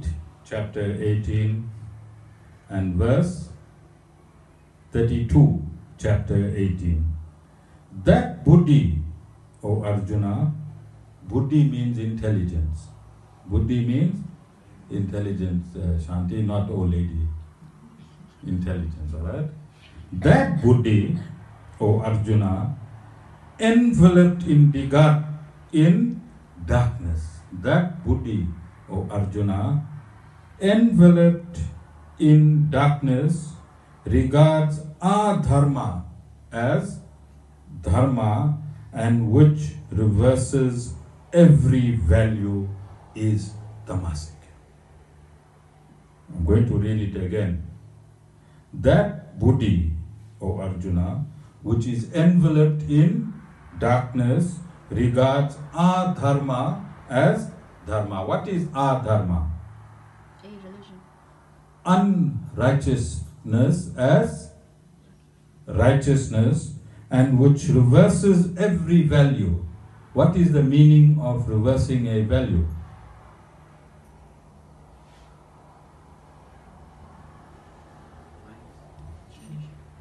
chapter 18. And verse 32, chapter 18. That buddhi, O Arjuna, buddhi means intelligence. Buddhi means intelligence, Shanti, not old lady. Intelligence, alright? That buddhi, O Arjuna, enveloped in darkness. That buddhi, O Arjuna, enveloped in darkness, regards adharma as dharma, and which reverses every value is tamasic. I'm going to read it again. That buddhi, O Arjuna, which is enveloped in darkness, regards adharma as dharma. What is adharma? A religion. Unrighteousness as righteousness, and which reverses every value. What is the meaning of reversing a value?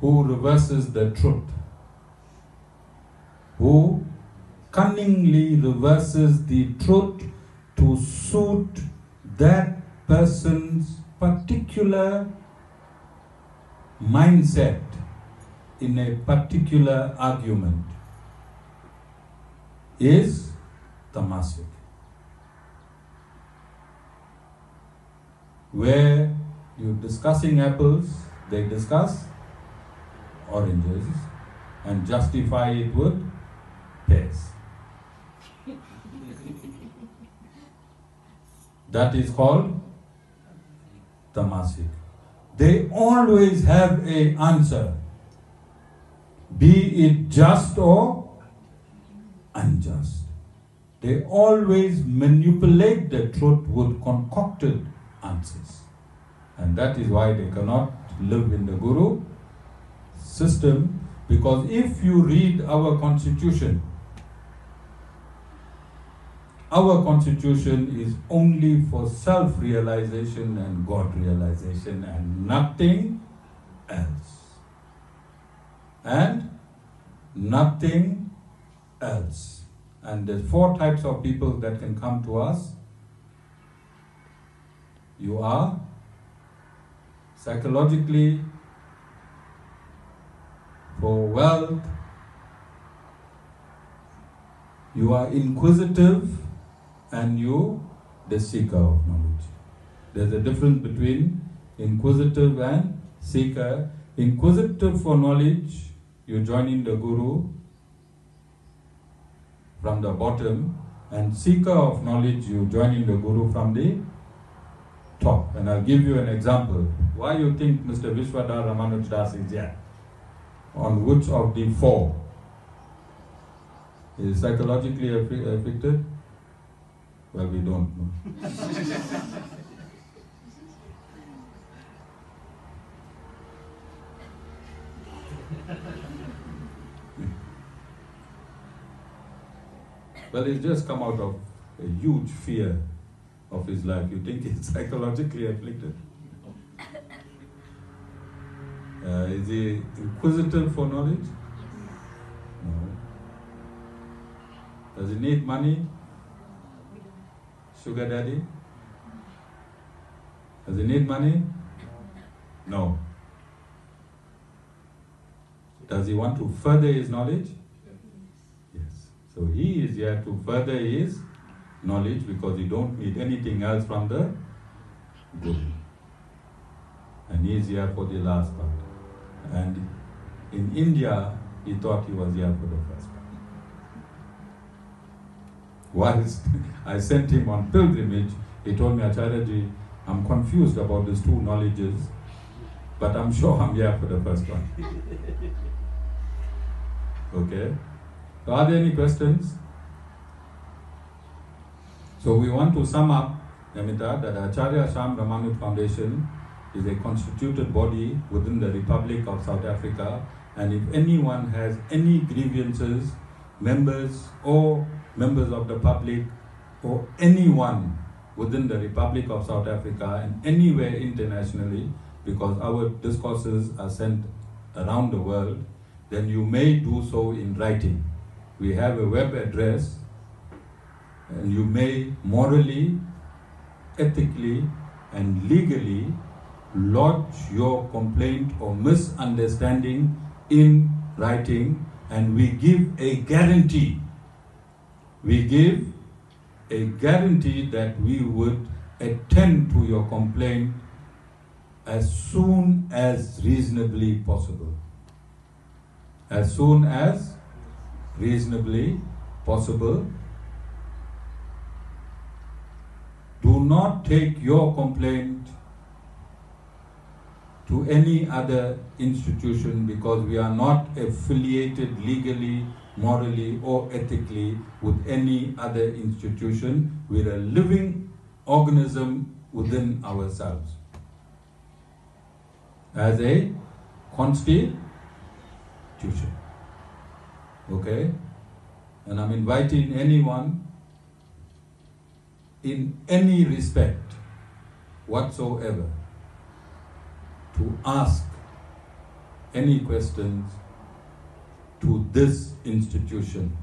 Who reverses the truth? Who cunningly reverses the truth to suit that person's particular mindset in a particular argument is tamasic. Where you're discussing apples, they discuss oranges and justify it with pears. That is called tamasic. They always have an answer, be it just or unjust. They always manipulate the truth with concocted answers. And that is why they cannot live in the Guru system, because if you read our constitution is only for self-realization and God-realization and nothing else. And nothing else. And there's 4 types of people that can come to us. You are psychologically for wealth, you are inquisitive, and you the seeker of knowledge. There's a difference between inquisitive and seeker. Inquisitive for knowledge, you join in the Guru from the bottom, and seeker of knowledge, you join in the Guru from the top. And I'll give you an example. Why you think Mr. Vishvadhar Ramanuj Das is here? On which of the 4 is psychologically affected? Well, we don't know. Well, he's just come out of a huge fear of his life. You think he's psychologically afflicted? Is he inquisitive for knowledge? No. Does he need money? Sugar daddy? Does he need money? No. Does he want to further his knowledge? Yes. So he is here to further his knowledge because he don't need anything else from the Guru. And he is here for the last part. And in India, he thought he was here for the first part. Whilst I sent him on pilgrimage, he told me, Acharyaji, I'm confused about these two knowledges, but I'm sure I'm here for the first one. Okay? So are there any questions? So we want to sum up, Amita, that Acharya Shyam Ramanuj Foundation is a constituted body within the Republic of South Africa, and if anyone has any grievances, members of the public or anyone within the Republic of South Africa and anywhere internationally, because our discourses are sent around the world, then you may do so in writing. We have a web address, and you may morally, ethically, and legally lodge your complaint or misunderstanding in writing, and we give a guarantee. We give a guarantee that we would attend to your complaint as soon as reasonably possible. As soon as reasonably possible. Do not take your complaint to any other institution because we are not affiliated legally, morally, or ethically with any other institution. We're a living organism within ourselves as a constitution. Okay? And I'm inviting anyone in any respect whatsoever to ask any questions to this institution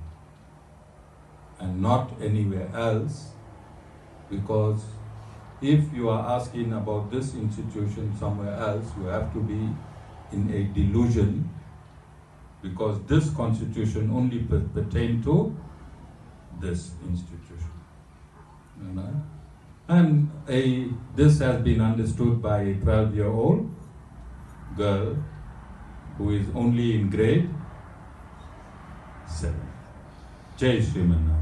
and not anywhere else, because if you are asking about this institution somewhere else, you have to be in a delusion, because this constitution only pertains to this institution. You know? And this has been understood by a 12-year-old girl who is only in grade 7. Jai Shri Ramanuj.